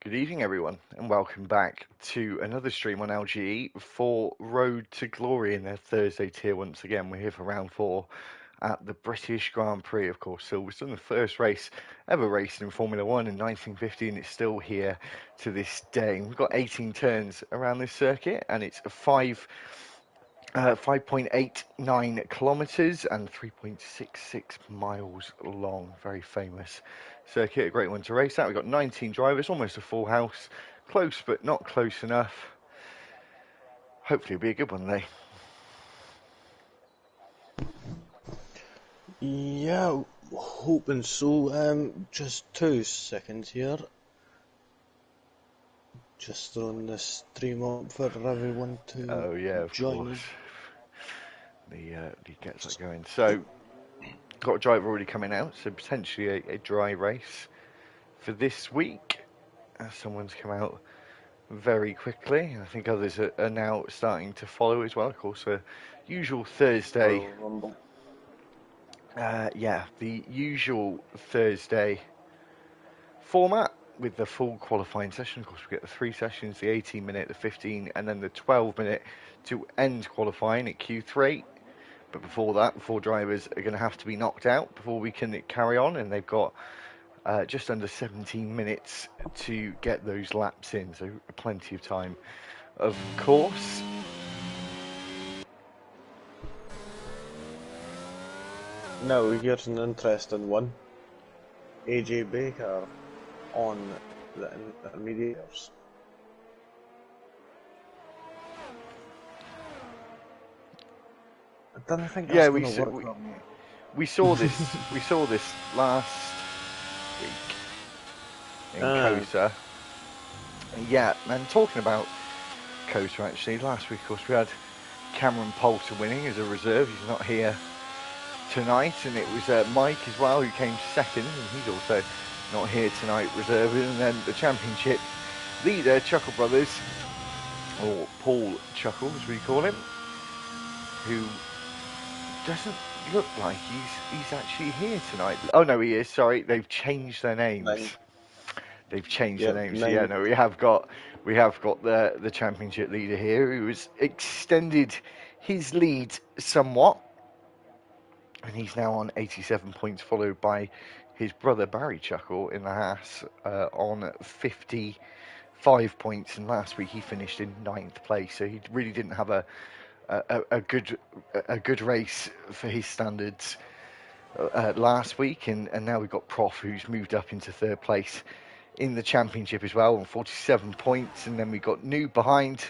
Good evening, everyone, and welcome back to another stream on LGE for Road to Glory in their Thursday tier. Once again, we're here for round 4 at the British Grand Prix, of course. Silverstone, the first race ever raced in Formula 1 in 1950, and it's still here to this day. We've got 18 turns around this circuit, and it's a 5.89 kilometres and 3.66 miles long. Very famous circuit, a great one to race at. We've got 19 drivers, almost a full house. Close, but not close enough. Hopefully it'll be a good one today. Yeah, hoping so. Just 2 seconds here. Just throwing the stream up for everyone to join. Course. The gets that going. So, got a driver already coming out, so potentially a dry race for this week. Someone's come out very quickly. I think others are now starting to follow as well. Of course, the usual Thursday. The usual Thursday format with the full qualifying session. Of course, we get the 3 sessions: the 18-minute, the 15, and then the 12-minute to end qualifying at Q3. But before that, 4 drivers are going to have to be knocked out before we can carry on, and they've got just under 17 minutes to get those laps in, so plenty of time, of course. Now here's an interesting one. AJ Baker on the intermediates. I don't think that's going to work. We saw this. We saw this last week in Cosa. Yeah, and talking about Cosa, actually, last week, of course, we had Cameron Poulter winning as a reserve. He's not here tonight, and it was Mike as well who came second, and he's also not here tonight, reserving. And then the championship leader, Chuckle Brothers, or Paul Chuckle as we call him, who doesn't look like he's actually here tonight. Oh no, he is. Sorry, they've changed their names. They've changed their names. So, yeah, no, we have got the championship leader here who has extended his lead somewhat, and he's now on 87 points, followed by his brother Barry Chuckle in the Haas on 55 points. And last week he finished in 9th place, so he really didn't have a good race for his standards last week. And now we've got Prof, who's moved up into 3rd place in the championship as well on 47 points. And then we've got New behind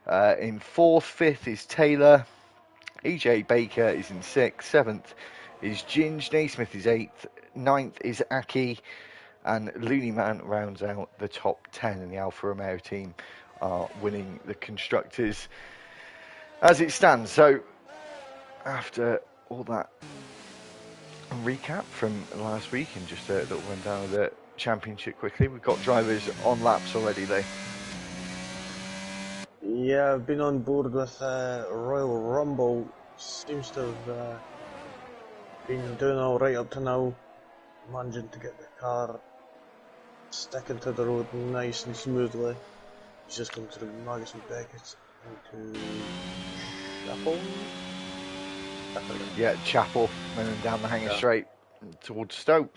in 4th. 5th is Taylor. EJ Baker is in 6th. 7th is Ginge. Naismith is 8th. 9th is Aki. And Looney Man rounds out the top 10. And the Alfa Romeo team are winning the Constructors as it stands. So, after all that recap from last week and just a little rundown of the championship quickly, we've got drivers on laps already, Lee. Yeah, I've been on board with Royal Rumble. Seems to have been doing alright up to now. Managing to get the car sticking to the road nice and smoothly. He's just come through Magus and Beckett into Chapel? Yeah, Chapel, and then down the hanger straight towards Stoke.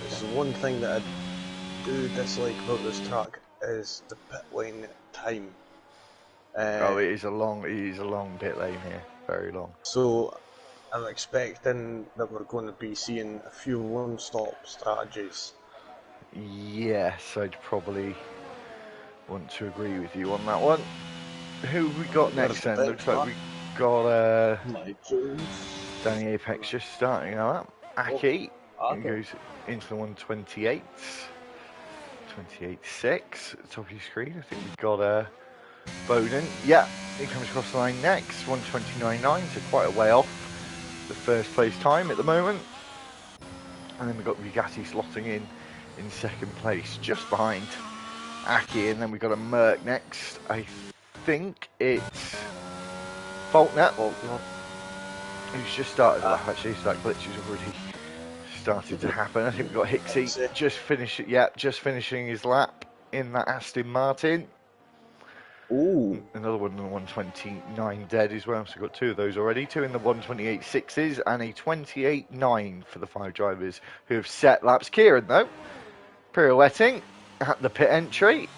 There's one thing that I do dislike about this track is the pit lane time. It is a long pit lane here, very long. So I'm expecting that we're going to be seeing a few one-stop strategies. Yes, I'd probably want to agree with you on that one. Who have we got next then? Looks like we got Danny Apex just starting out. Aki goes into the 128. 28.6 top of your screen. I think we've got Bowden. Yeah, he comes across the line next. 129.9, so quite a way off the first place time at the moment. And then we've got Bugatti slotting in 2nd place, just behind Aki. And then we've got a Merc next. I think it's Faulkner. who's just started the lap actually, so that glitch has already started to happen. I think we've got Hicksy just finishing his lap in that Aston Martin. Ooh. Another one in the 129 dead as well, so we've got two of those already. Two in the 128 sixes and a 28.9 for the 5 drivers who have set laps. Kieran, though, pirouetting at the pit entry.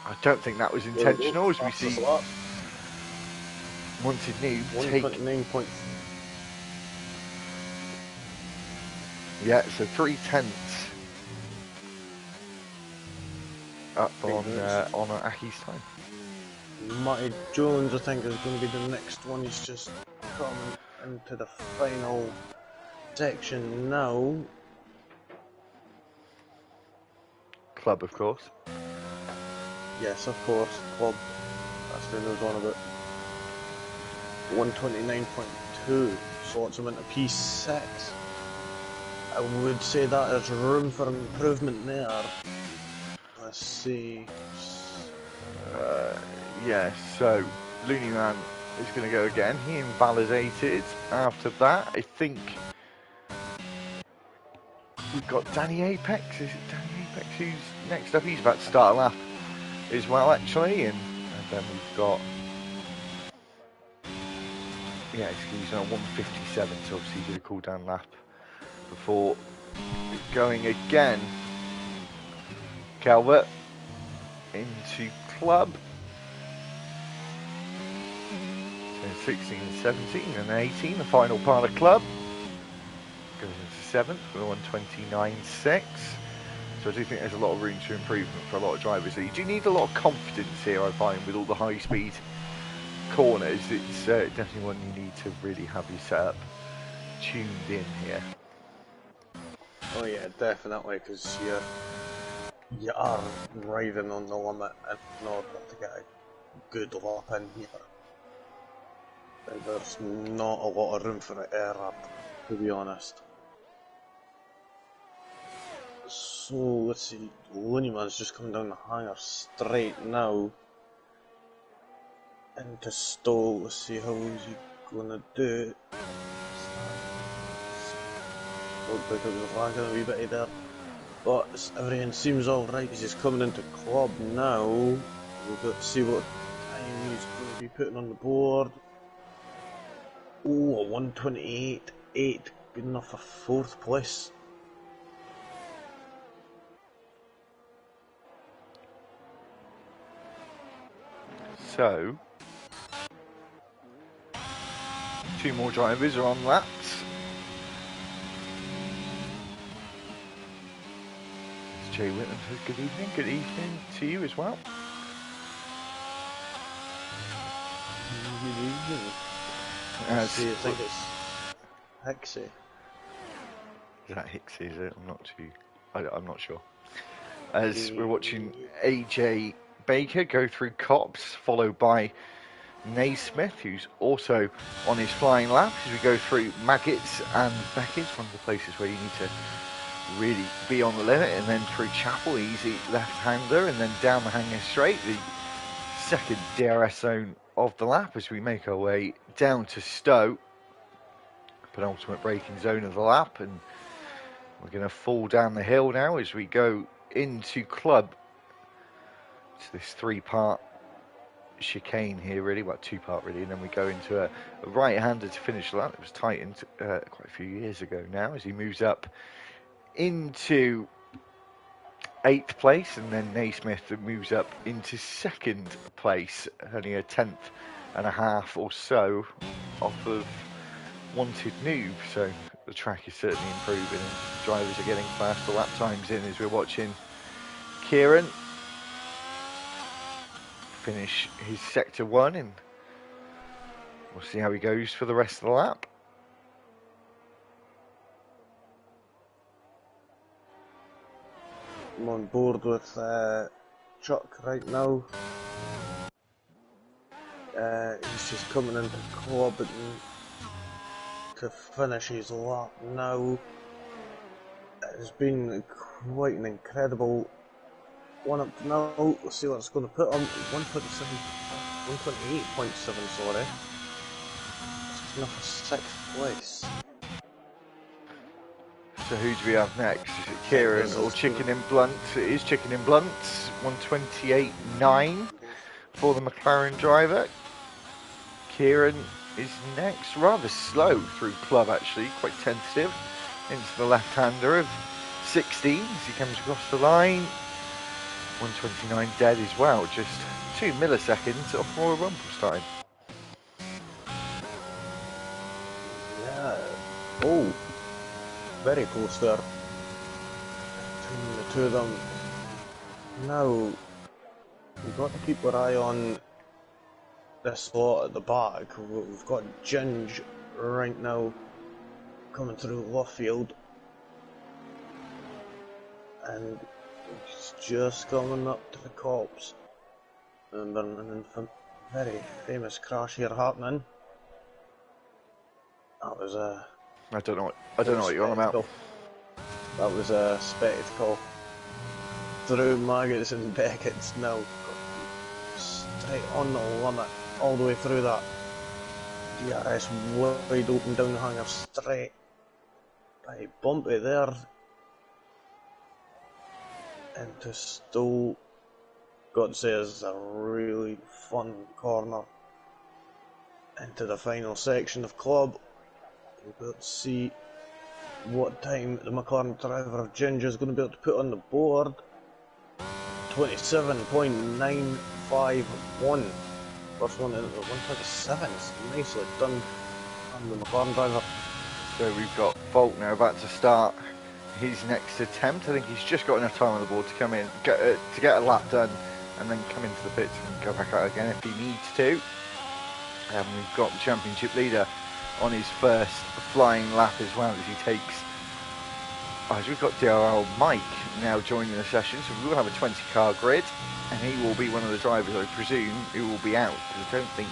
I don't think that was intentional, as we see Wanted Noob take... 129. Yeah, so 3/10 up on Aki's time. Matty Jones, I think, is going to be the next one. He's just coming into the final section now. Club, of course. Yes, of course, Club. That's the news on about. 129.2 slots him into P6. I would say that there's room for improvement there. Let's see. Yeah, so Looney Man is going to go again. He invalidated after that. I think we've got Danny Apex. Is it Danny Apex who's next up? He's about to start a lap as well, actually. And then we've got... Yeah, he's on 157, so obviously he did a cool down lap before going again. Calvert into Club. 16, 17 and 18, the final part of Club. Goes into 7th with a 129.6. So I do think there's a lot of room to improvement for a lot of drivers. You do need a lot of confidence here, I find, with all the high speed corners. It's definitely one you need to really have your setup tuned in here. Oh yeah, definitely, because you are riding on the limit in order to get a good lap in here. There's not a lot of room for error, to be honest. So let's see, Looneyman's just coming down the hanger straight now into Stowe. Let's see how is he gonna do it. Looked like it was lagging a wee bit there, but everything seems alright. He's just coming into Club now. We've got to see what time he's going to be putting on the board. Oh, a 128.8, good enough for 4th place. So, 2 more drivers are on laps. It's Jay Whitman says good evening. Good evening to you as well. Good evening. I think it's Hicksy. Is that Hicksy, is it? I'm not sure. As we're watching AJ Baker go through Cops, followed by Naismith, who's also on his flying lap, as we go through Maggots and Beckett's, one of the places where you need to really be on the limit, and then through Chapel, easy left-hander, and then down the hanger straight, the second DRS zone of the lap, as we make our way down to Stowe, penultimate braking zone of the lap, and we're going to fall down the hill now as we go into Club. It's this 3-part chicane here, really, well, 2-part really, and then we go into a right-hander to finish the lap. It was tightened quite a few years ago now, as he moves up into 8th place, and then Naismith moves up into 2nd place, only a 10th and a half or so off of Wanted Noob. So the track is certainly improving, and drivers are getting faster lap times in, as we're watching Kieran finish his sector 1, and we'll see how he goes for the rest of the lap. I'm on board with Chuck right now. He's just coming into Club to finish his lap now. It's been quite an incredible one up to now. Let's see what it's going to put on. 128.7, sorry. enough for 6th place. So who do we have next? Is it I think Kieran this or is Chicken in Blunt? It is Chicken in Blunt, 128.9 for the McLaren driver. Kieran is next, rather slow through club actually, quite tentative, into the left-hander of 16 as he comes across the line. 129 dead as well, just 2 milliseconds off Royal Rumble's time. Yeah. Oh, very close there between the two of them. Now, we've got to keep our eye on this slot at the back. We've got Ginge right now coming through Luffield, and he's just coming up to the cops. And then a very famous crash here happening. That was a... I don't know what you're on about. That was a spectacle. Through Maggots and Beckett's now. Straight on the limit, all the way through that. DRS wide open down the hanger straight. Right, bumpy there. Into Stowe. Got to say, it's a really fun corner. Into the final section of club. We've got to see what time the McLaren driver Ginger is going to be able to put on the board. 27.951. First one in at 127. It's nicely done on the McLaren driver. So we've got Faulkner about to start his next attempt. I think he's just got enough time on the board to come in, to get a lap done, and then come into the pits and go back out again if he needs to. And we've got the championship leader on his first flying lap as well as he takes. As we've got DRL Mike now joining the session, so we will have a 20-car grid, and he will be one of the drivers, I presume, who will be out, because I don't think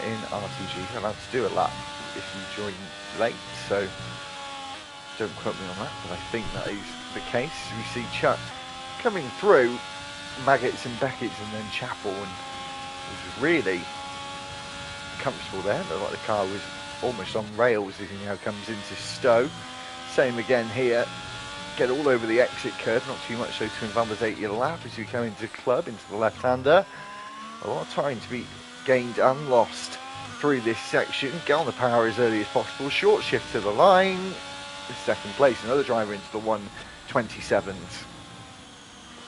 in RTG you're allowed to do a lap if you join late, so don't quote me on that, but I think that is the case. We see Chuck coming through Maggots and Beckett's and then Chapel, and it was really comfortable there. Looked like the car was almost on rails as he now comes into Stowe. Same again here. Get all over the exit curve, not too much so to invalidate your lap as you come into club, into the left-hander. A lot of time to be gained and lost through this section. Get on the power as early as possible. Short shift to the line. Second place, another driver into the 127s.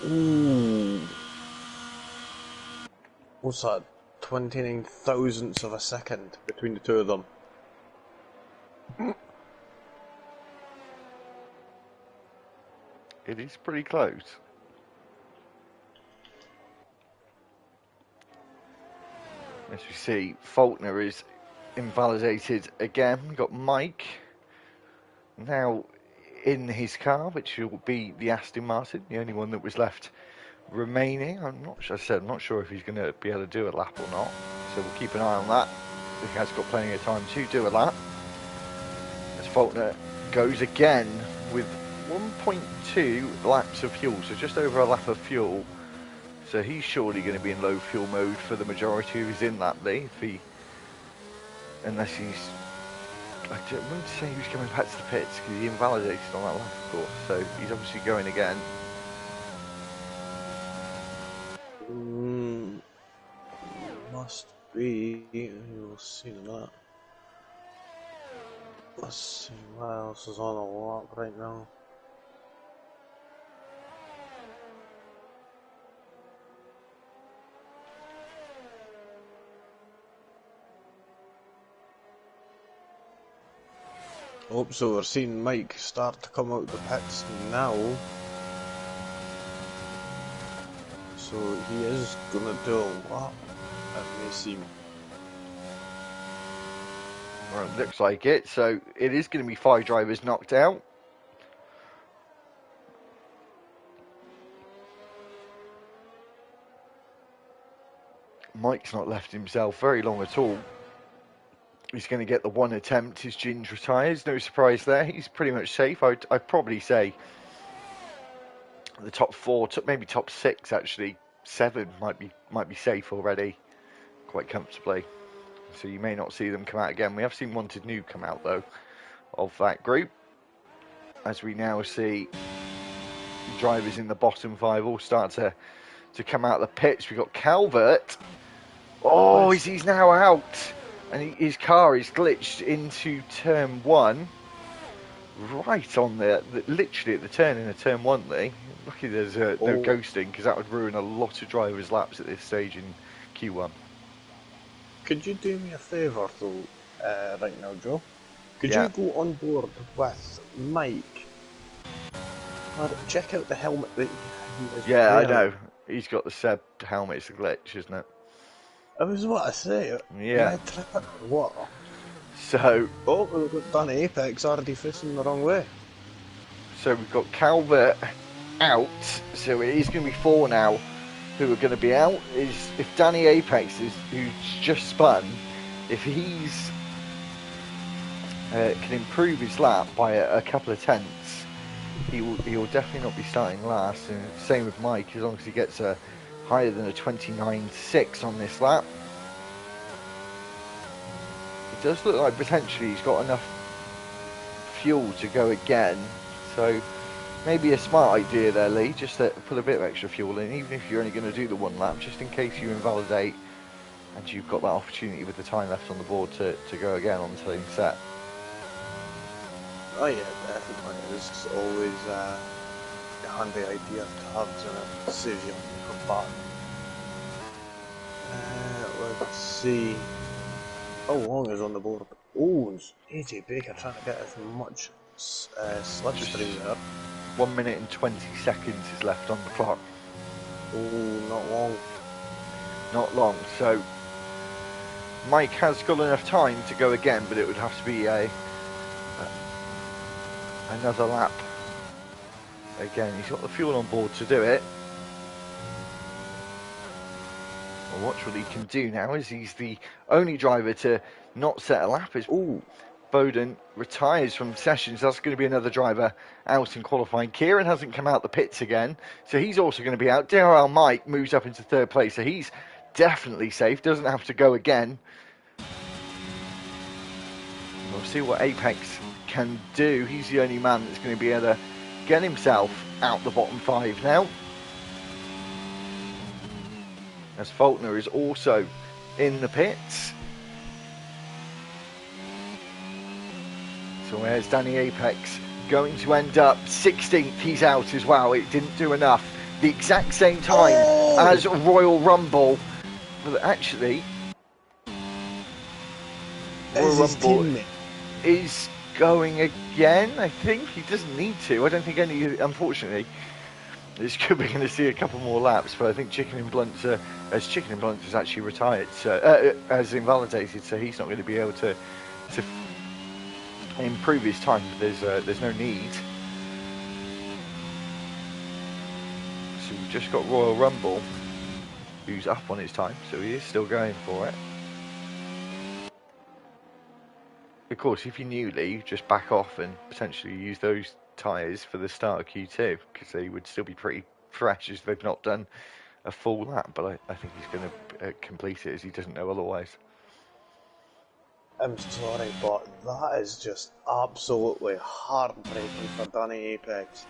Ooh. What's that? 29 thousandths of a second between the two of them. It is pretty close. As we see, Faulkner is invalidated again. We've got Mike now in his car, which will be the Aston Martin, the only one that was left remaining. I'm not sure if he's going to be able to do a lap or not, so we'll keep an eye on that. He has got plenty of time to do a lap. As Faulkner goes again with 1.2 laps of fuel, so just over a lap of fuel. So he's surely going to be in low fuel mode for the majority of his in-lap day, unless he's... I wouldn't say he was coming back to the pits because he invalidated on that lap, of course. So he's obviously going again. Must be. You'll see that. Let's see what else is on the lap right now. Oh, so we're seeing Mike start to come out the pits now. So he is gonna do a lap, it may seem. Well, it looks like it. So it is going to be 5 drivers knocked out. Mike's not left himself very long at all. He's going to get the one attempt as Ginge retires. No surprise there. He's pretty much safe. I'd probably say the top 4, maybe top 6 actually. 7 might be safe already, quite comfortably. So you may not see them come out again. We have seen Wanted New come out, though, of that group. As we now see drivers in the bottom 5 all start to come out of the pits. We've got Calvert. Oh, he's now out. And his car is glitched into turn 1. Right on there, literally at the turn into turn 1, Lee. Lucky there's no ghosting, because that would ruin a lot of drivers' laps at this stage in Q1. Could you do me a favour, though, right now, Joe? Could Yeah. you go on board with Mike? Check out the helmet that he is Yeah, wearing. I know. He's got the Seb helmet. It's a glitch, isn't it? I was what I say. Yeah. Red tripper. What? So. Oh, we've got Danny Apex already facing the wrong way. So we've got Calvert out. So it is going to be 4 now who are going to be out. Is if Danny Apex who's just spun, if he's can improve his lap by a couple of tenths, he will definitely not be starting last. And same with Mike, as long as he gets a higher than a 29.6 on this lap. It does look like potentially he's got enough fuel to go again. So maybe a smart idea there, Lee, just to put a bit of extra fuel in, even if you're only going to do the 1 lap, just in case you invalidate and you've got that opportunity with the time left on the board to go again on the same set. Oh yeah, definitely. It's always a handy idea to have to save you on the back. Let's see. How long is on the board? Oh, AJ Baker trying to get as much slipstream there. 1 minute and 20 seconds is left on the clock. Oh, not long. Not long. So Mike has got enough time to go again, but it would have to be another lap. Again, he's got the fuel on board to do it. Well, watch what he can do now, as he's the only driver to not set a lap. Bowden retires from sessions. That's going to be another driver out in qualifying. Kieran hasn't come out the pits again, so he's also going to be out. DRL Mike moves up into 3rd place, so he's definitely safe. Doesn't have to go again. We'll see what Apex can do. He's the only man that's going to be able to get himself out the bottom 5 now. As Faulkner is also in the pits. So where's Danny Apex going to end up? 16th, he's out as well. It didn't do enough. The exact same time as Royal Rumble. But actually, Royal Rumble is going again, I think. He doesn't need to. I don't think any, unfortunately. This could be going to see a couple more laps, but I think Chicken and Blunt, as Chicken and Blunt is actually retired, so as invalidated, so he's not going to be able to improve his time. There's no need. So we've just got Royal Rumble, who's up on his time, so he is still going for it. Of course, if you're new, Lee, just back off and potentially use those tyres for the start of Q2, because they would still be pretty fresh as they've not done a full lap, but I think he's going to complete it, as he doesn't know otherwise. I'm sorry, but that is just absolutely heartbreaking for Danny Apex.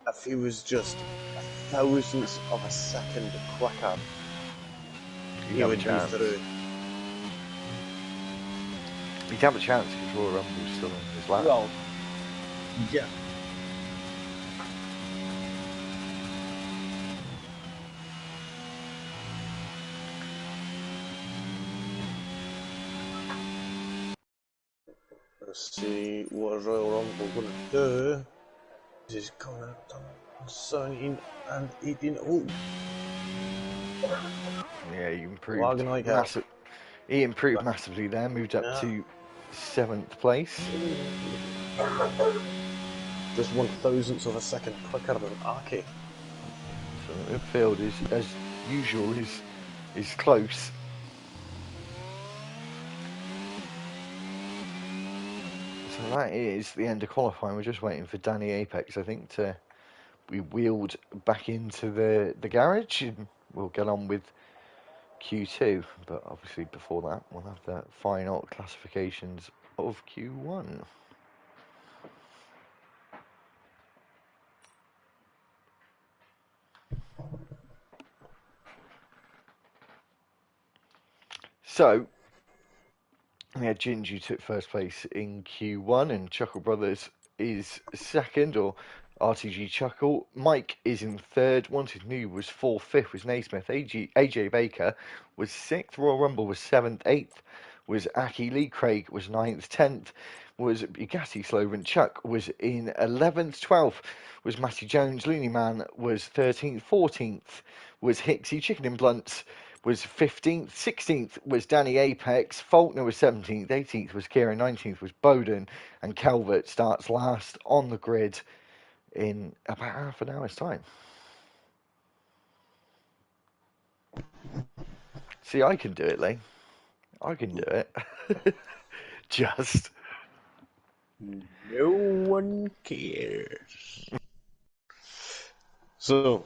If he was just a thousandth of a second quicker, he would be through. He'd have a chance because Royal Rumble's still on his lap. Well, yeah. Let's see what Royal Rumble going to do. He's coming out on 17 and 18. Oh. Yeah, he improved. He improved massively there, moved up to 7th place. Just 1,000th of a second quicker than Aki. So the midfield is, as usual, is close. So that is the end of qualifying. We're just waiting for Danny Apex, I think, to be wheeled back into the garage, and we'll get on with Q2, but obviously before that we'll have the final classifications of Q1. So, yeah, Ginge, you took first place in Q1, and Chuckle Brothers is second, or RTG Chuckle. Mike is in third. Wanted New was fourth. Fifth was Naismith. AJ Baker was sixth. Royal Rumble was seventh. Eighth was Aki. Lee Craig was ninth. 10th was Bugatti Slovan. Chuck was in 11th. 12th was Matty Jones. Looney Man was 13th. 14th was Hixie. Chicken and Blunts was 15th. 16th was Danny Apex. Faulkner was 17th. 18th was Kieran. 19th was Bowden. And Calvert starts last on the grid in about half an hour's time. See, I can do it, Lee. I can do it. Just. No one cares. So,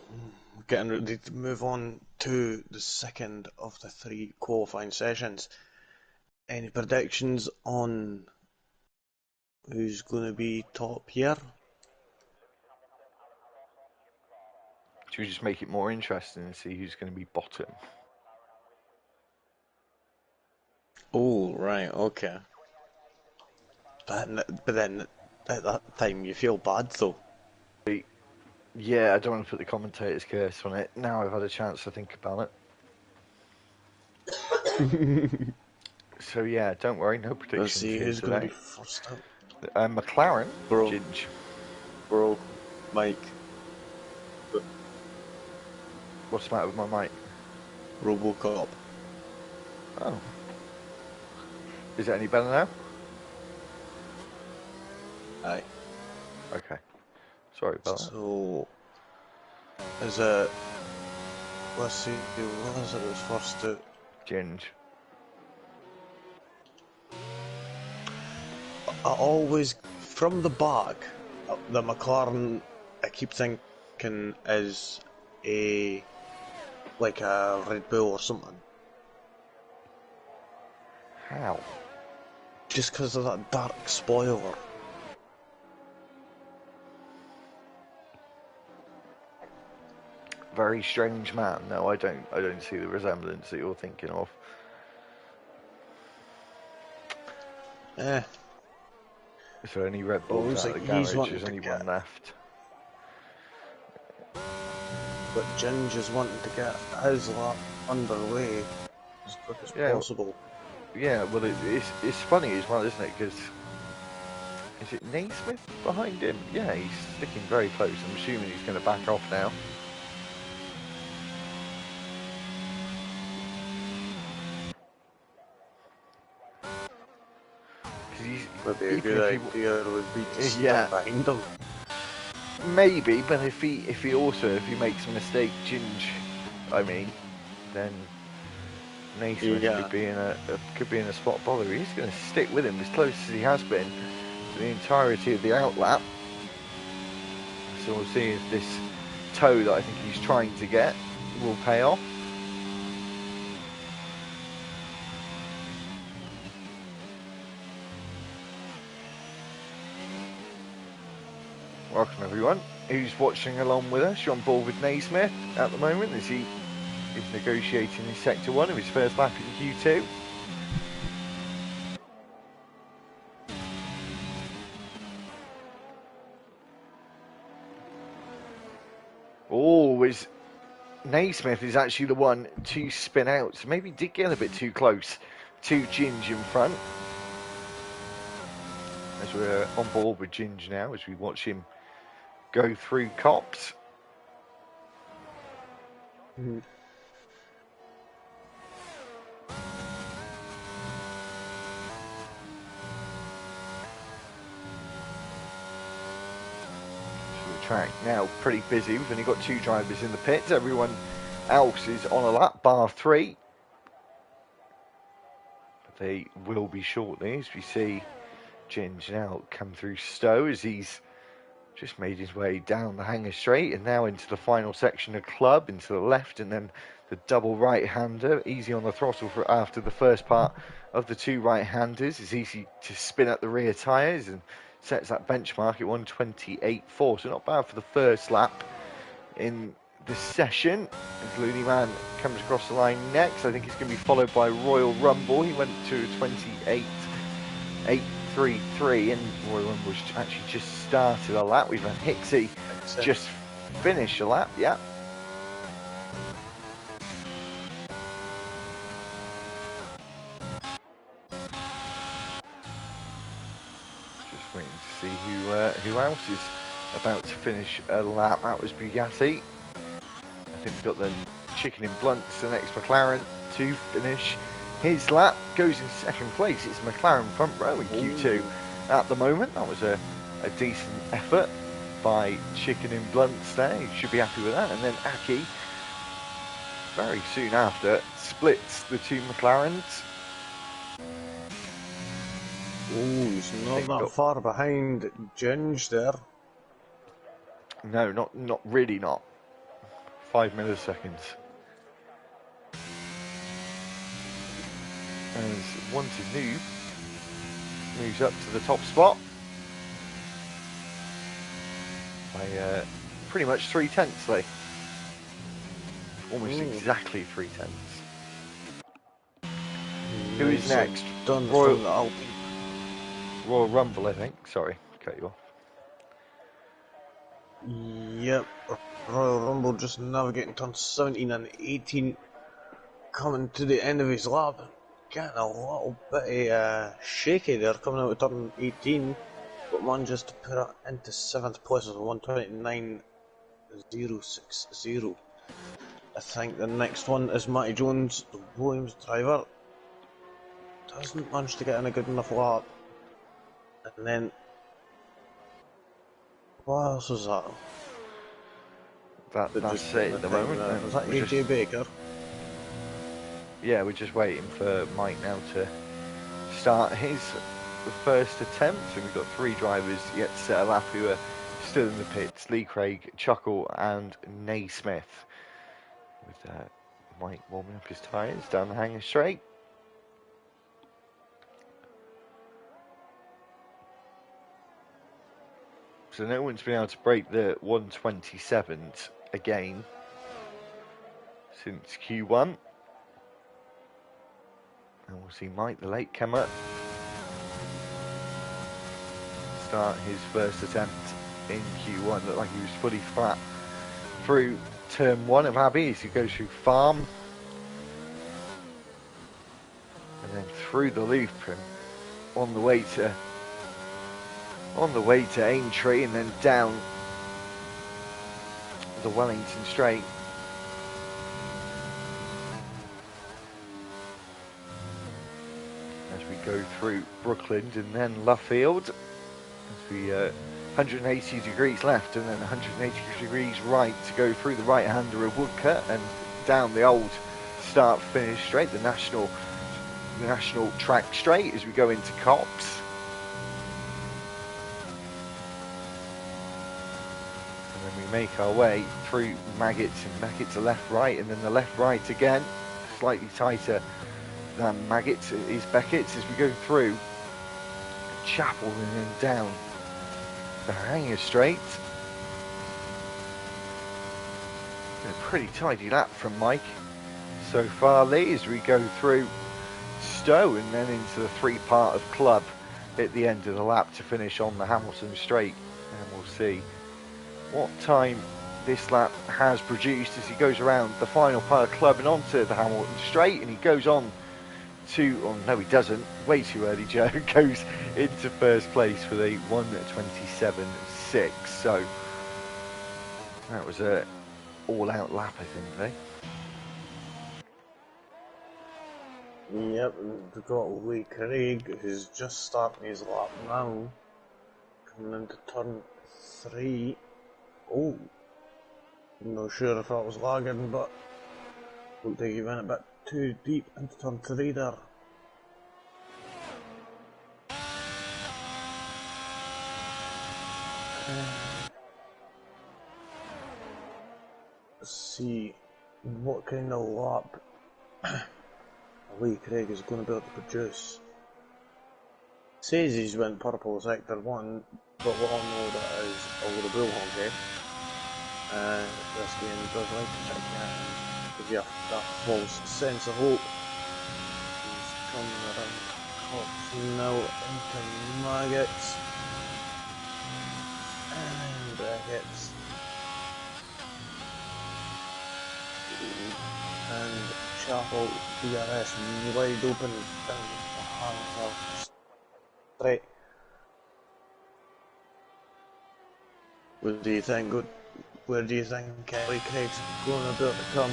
getting ready to move on to the second of the 3 qualifying sessions. Any predictions on who's going to be top here? Should we just make it more interesting and see who's going to be bottom? Oh, right, okay. But then at that time you feel bad though. Yeah, I don't want to put the commentator's curse on it. Now I've had a chance to think about it. So yeah, don't worry, no predictions Let's see here who's today. going to be first up. McLaren, Bro. Ginge. Bro, Mike. What's the matter with my mic? Robocop. Oh. Is it any better now? Aye. Okay. Sorry about that. So, is it... Let's see, who was it was first to... Ginge. I always, from the back, the McLaren, I keep thinking is like a Red Bull or something. How? Just because of that dark spoiler. Very strange man. No, I don't see the resemblance that you're thinking of. Is there any Red Bulls out of the garage? There's only one left. But Ginge is wanting to get his lap underway as quick as possible. Yeah, well, it's funny as well, isn't it? Because is it Naismith behind him? Yeah, he's sticking very close. I'm assuming he's going to back off now. Maybe a good idea would be to stand behind him. Maybe, but if he makes a mistake, Ginge, I mean, then Naismith could be in a spot bother. He's going to stick with him as close as he has been for the entirety of the outlap. So we'll see if this toe that I think he's trying to get will pay off. Welcome everyone who's watching along with us. You're on board with Naismith at the moment as he is negotiating his Sector 1 of his first lap in Q2. Always Naismith is actually the one to spin out, so maybe did get a bit too close to Ginge in front. As we're on board with Ginge now, as we watch him go through cops. Mm-hmm. The track now pretty busy. We've only got 2 drivers in the pits. Everyone else is on a lap, bar 3. But they will be shortly as we see Ginge now come through Stowe as he's just made his way down the hangar straight and now into the final section of Club, into the left and then the double right-hander, easy on the throttle for after the first part of the two right-handers. It's easy to spin at the rear tyres and sets that benchmark at 1:28.4. So not bad for the first lap in the session. As Looney Man comes across the line next, I think he's going to be followed by Royal Rumble. He went to 28.833, and Royal Rumble's actually just started a lap. We've had Hixie just finish a lap, yeah. Just waiting to see who else is about to finish a lap. That was Bugatti. I think we've got the chicken in blunts, the next McLaren to finish his lap. Goes in second place. It's McLaren front row in Q2 at the moment. That was a decent effort by chicken in blunts there. You should be happy with that. And then Aki, very soon after, splits the two McLarens. Oh, he's not that far behind Ginge there. No, not really, not. 5 milliseconds. As Wanted Noob moves up to the top spot by pretty much 3/10, like almost exactly 3/10. Who is next? Royal Rumble, I think. Sorry, cut you off. Yep, Royal Rumble just navigating turn 17 and 18, coming to the end of his lap. Getting a little bit shaky there, coming out of turn 18, but manages to put it into 7th place with 1:29.060. I think the next one is Matty Jones, the Williams driver. Doesn't manage to get in a good enough lap. And then, what else was that? That's it at the moment. Was that AJ Baker? Yeah, we're just waiting for Mike now to start his first attempt. And we've got 3 drivers yet to set a lap who are still in the pits. Lee Craig, Chuckle and Naismith. With Mike warming up his tyres down the hanger straight. So no one's been able to break the 1:27 again since Q1. And we'll see Mike, the latecomer, start his first attempt in Q1. Looked like he was fully flat through turn 1 of Abbey as he goes through Farm. And then through the loop and on the way to Aintree and then down the Wellington Straight. As we go through Brookland and then Luffield, as we 180 degrees left and then 180 degrees right to go through the right-hander of Woodcut and down the old start-finish straight, the national track straight as we go into Cops. And then we make our way through Maggots and Maggots are left-right and then the left-right again, slightly tighter than Maggots is Beckett's as we go through Chapel and then down the hanger straight. A pretty tidy lap from Mike so far, Lee, as we go through Stowe and then into the 3-part of Club at the end of the lap to finish on the Hamilton Straight. And we'll see what time this lap has produced as he goes around the final part of Club and onto the Hamilton Straight, and he goes on to, oh no he doesn't, way too early, Joe, goes into first place with a 1:27.6. So that was a all-out lap, I think, Yep, we've got Lee Craig, who's just starting his lap now, coming into turn 3. Oh, I'm not sure if that was lagging, but looked like he went a bit too deep into turn 3 there. Let's see. what kind of lap Lee Craig is going to be able to produce. Says he's went purple sector 1, but we all know that is a little bullhog game. This game does like to check you out and give you that false sense of hope. He's coming around Cops now into Maggots. And Brackets. And Chapel DRS wide open down behind himself, straight. What do you think? Where do you think Kelly Craig's going to be able to come?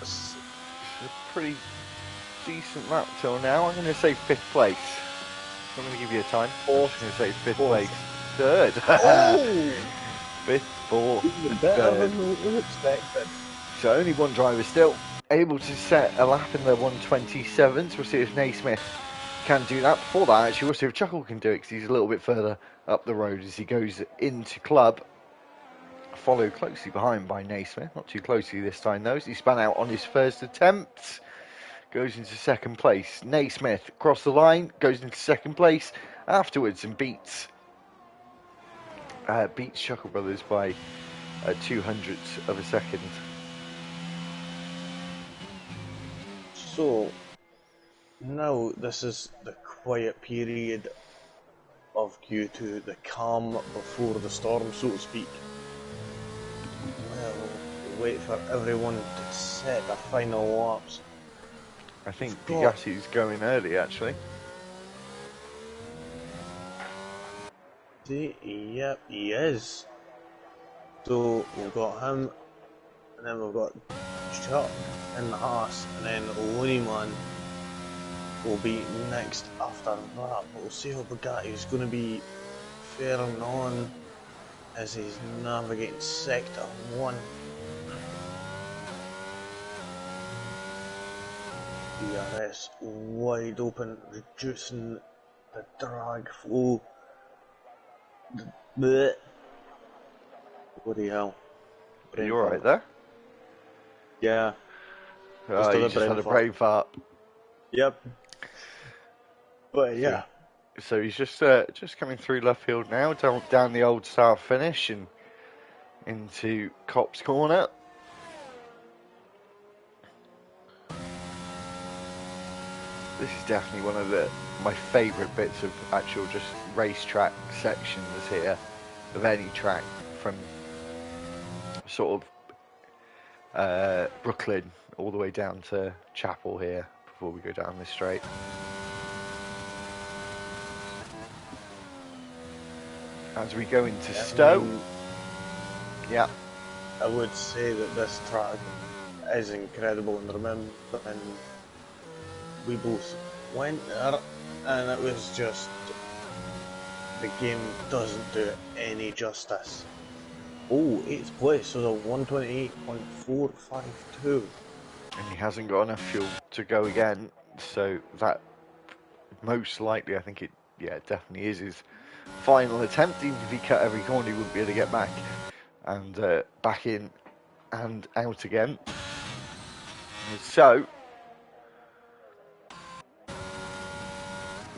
It's a pretty decent lap till now. I'm going to say 5th place. I'm going to give you a time. I'm just going to say 5th place. 3rd. Oh! 5th, 4th, Even better 3rd. than we expected. So only one driver still able to set a lap in the 127s. We'll see if Naismith can do that. Before that, actually, we'll see if Chuckle can do it because he's a little bit further up the road as he goes into club. Followed closely behind by Naismith. Not too closely this time, though, as he spun out on his first attempt. Goes into 2nd place. Naismith across the line, goes into 2nd place afterwards and beats Chuckle Brothers by 200ths of a second. So, now this is the quiet period of Q2, the calm before the storm, so to speak. Well, wait for everyone to set their final laps. I think Bigassi's going early, actually. Yep, he is. So we've got him, and then we've got Chuck in the Haas, and then Looneyman will be next after that. But we'll see how Bugatti's going to be faring on as he's navigating sector 1. DRS wide open, reducing the drag flow. Blech. Bloody hell. Are you alright there? Yeah. Oh, you just had a brain fart. Yep. But yeah. So he's just coming through left field now, down the old start finish and into Cop's corner. This is definitely one of my favourite bits of actual just racetrack sections here of any track from sort of Brooklyn all the way down to Chapel here before we go down this straight. As we go into Stowe. Yeah. I would say that this track is incredible, and remember, and we both went there, and it was just, the game doesn't do it any justice. Oh, 8th place, so a 128.452. And he hasn't got enough fuel to go again, so that most likely, I think it definitely is his final attempt. Even if he cut every corner, he wouldn't be able to get back and back in and out again. So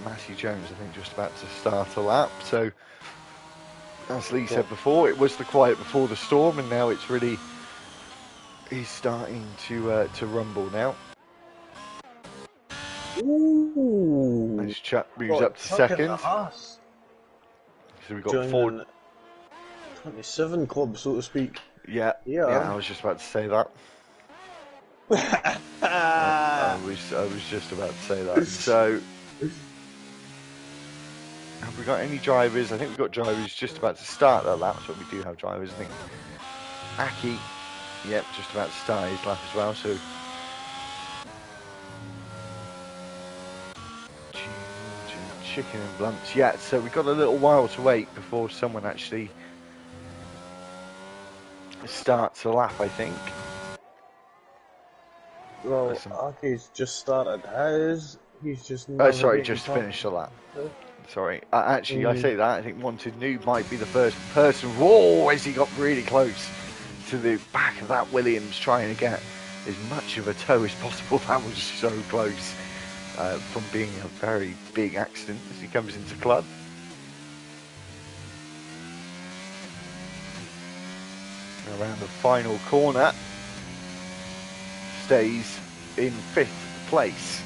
Matthew Jones, I think, just about to start a lap. So as Lee said before, it was the quiet before the storm, and now it's really, he's starting to rumble now. Ooh. Nice chap moves up to 2nd. So we've got joining 4 27 club, so to speak. Yeah, I was just about to say that. I was just about to say that. So have we got any drivers? I think we've got drivers just about to start their laps, but we do have drivers. I think Aki, just about to start his lap as well. So chicken and blunts. Yeah, so we've got a little while to wait before someone actually starts a lap, I think. Well, Aki's just started his. He's just sorry, just finished the lap. Sorry. Actually, I say that. I think Wanted Noob might be the first person. Whoa, as he got really close to the back of that Williams, trying to get as much of a toe as possible. That was so close from being a very big accident as he comes into club. Around the final corner, stays in 5th place.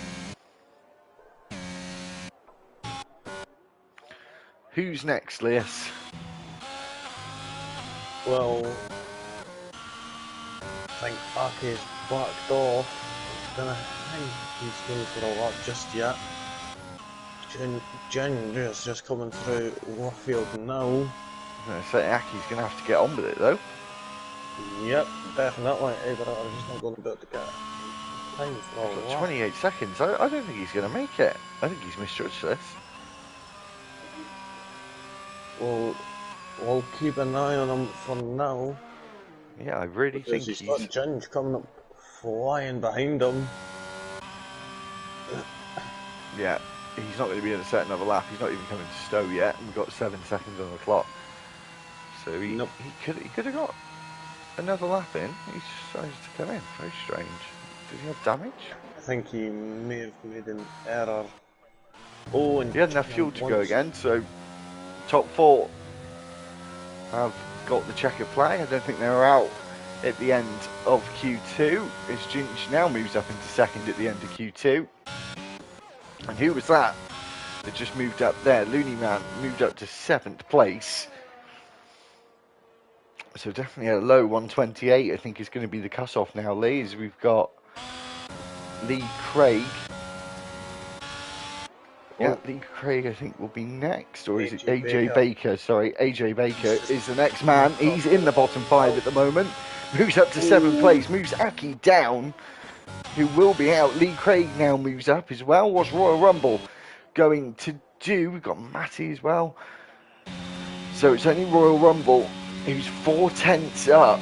Who's next, Lias? Well, I think Aki's backed off. I think he's going for a lap just yet. Ginger is just coming through Warfield now. I'm going to say Aki's going to have to get on with it though. Yep, definitely. Either I'm just not going to be able to get time for a lap. 28 seconds. I don't think he's going to make it. I think he's misjudged this. Well, we'll keep an eye on him for now. Yeah, I really think he's got Ginge coming up flying behind him. Yeah, he's not going to be able to set another lap. He's not even coming to Stowe yet. We've got 7 seconds on the clock. So he could have got another lap in. He decided to come in. Very strange. Does he have damage? I think he may have made an error. Oh, and he had enough fuel to go again, so top 4 have got the checkered flag. I don't think they were out at the end of Q2. As Ginge now moves up into 2nd at the end of Q2. And who was that that just moved up there? Looney Man moved up to 7th place. So definitely a low 128, I think, is going to be the cut-off now, Lee, as we've got Lee Craig. Yeah, Lee Craig, I think, will be next. Or is it AJ Baker? Sorry, AJ Baker is the next man. He's in the bottom 5 at the moment. Moves up to 7th place, moves Aki down, who will be out. Lee Craig now moves up as well. What's Royal Rumble going to do? We've got Matty as well. So it's only Royal Rumble who's 4 tenths up.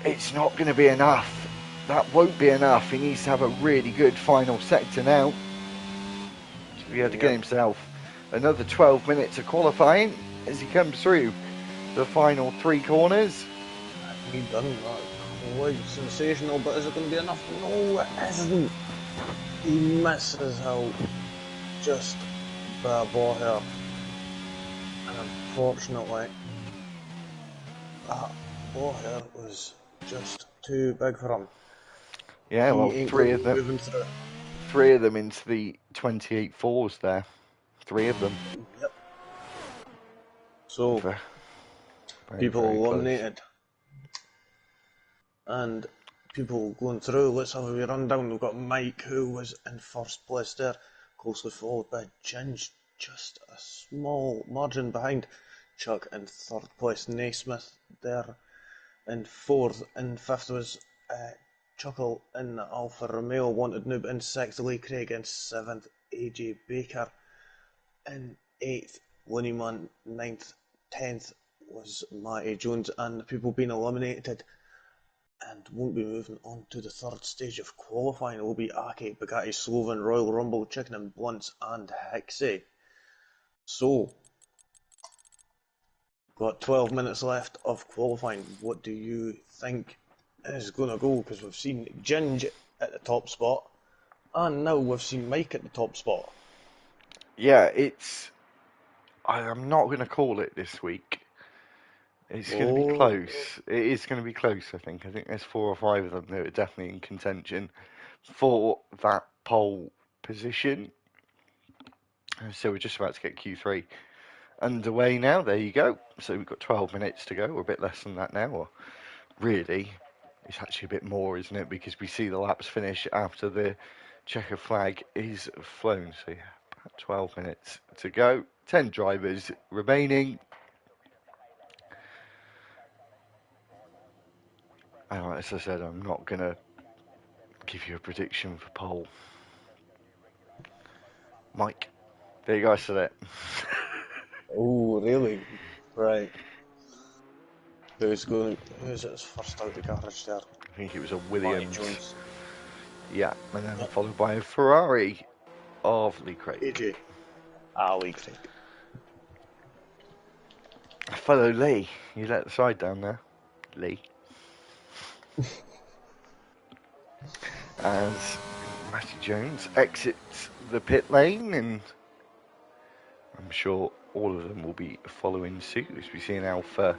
It's not going to be enough. That won't be enough. He needs to have a really good final sector now to be able to get himself another 12 minutes of qualifying as he comes through the final 3 corners. He done that. Quite sensational, but is it going to be enough? No, it isn't. He misses out just by a ball here. And unfortunately, that ball here was just too big for him. Yeah, well, 3 of them into the 28.4s there. 3 of them. Yep. So, people eliminated. And people going through. Let's have a wee rundown. We've got Mike, who was in 1st place there, closely followed by Ginge, just a small margin behind. Chuck in 3rd place, Naismith there in 4th. In 5th was Chuckle in Alfa Romeo, Wanted Noob in 6th, Lee Craig in 7th, AJ Baker in 8th, Looneyman 9th, 10th was Matty Jones, and the people being eliminated and won't be moving on to the 3rd stage of qualifying. It will be Aki, Bugatti, Sloven, Royal Rumble, Chicken and Blunts and Hixie. So, got 12 minutes left of qualifying. What do you think is going to go? Because we've seen Ginge at the top spot, and now we've seen Mike at the top spot. Yeah, I'm not going to call it this week. It's going to be close. It is going to be close, I think. I think there's 4 or 5 of them that are definitely in contention for that pole position. So we're just about to get Q3 underway now. There you go. So we've got 12 minutes to go, or a bit less than that now. Or really, it's actually a bit more, isn't it? Because we see the laps finish after the checker flag is flown. So yeah, about 12 minutes to go. 10 drivers remaining. And as I said, I'm not going to give you a prediction for pole. Mike, there you go, I said it. Oh, really? Right. Who's its first out the garage there? I think it was a Williams. Jones. Yeah, and then followed by a Ferrari of Lee Craig. AJ. Lee Craig. Fellow Lee, you let the side down there, Lee. As Matty Jones exits the pit lane, and I'm sure all of them will be following suit as we see an Alpha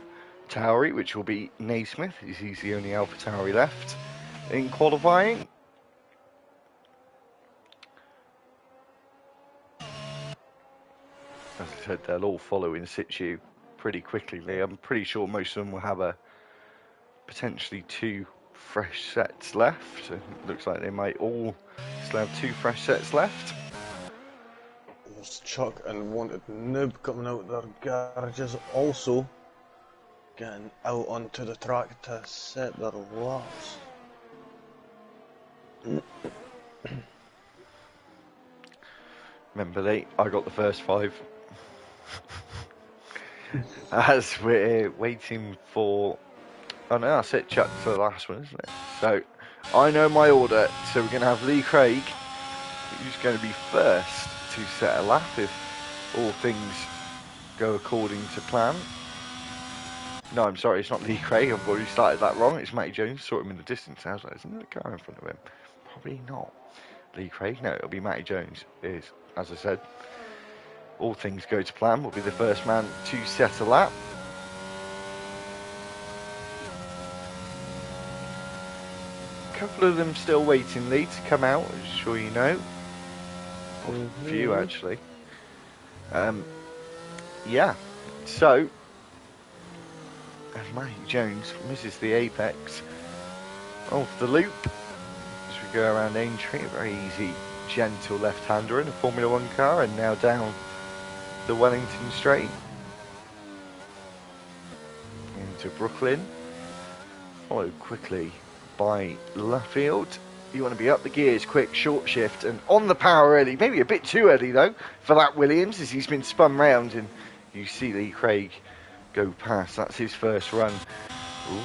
Tauri, which will be Naismith, as he's the only Alpha Tauri left in qualifying. As I said, they'll all follow in situ pretty quickly. I'm pretty sure most of them will have potentially 2 fresh sets left. It looks like they might all still have 2 fresh sets left. There's Chuck and Wanted Noob coming out of their garages, also getting out onto the track to set their laps. Remember, I got the first 5. As we're waiting for... Oh no, that's it, Chuck, for the last one, isn't it? So, I know my order. So we're going to have Lee Craig, who's going to be first to set a lap if all things go according to plan. No, I'm sorry, it's not Lee Craig. I've already started that wrong. It's Matty Jones. Saw him in the distance. I was like, isn't there a car in front of him? Probably not. Lee Craig? No, it'll be Matty Jones. It is, as I said, all things go to plan, will be the first man to set a lap. A couple of them still waiting, Lee, to come out, as sure you know. Or a few, actually. Yeah, so as Matty Jones misses the apex of the loop as we go around Aintree, a very easy, gentle left-hander in a Formula 1 car, and now down the Wellington Straight into Brooklyn, followed quickly by Luffield. You want to be up the gears quick, short shift, and on the power early, maybe a bit too early though for that Williams, as he's been spun round, and you see Lee Craig go past. That's his first run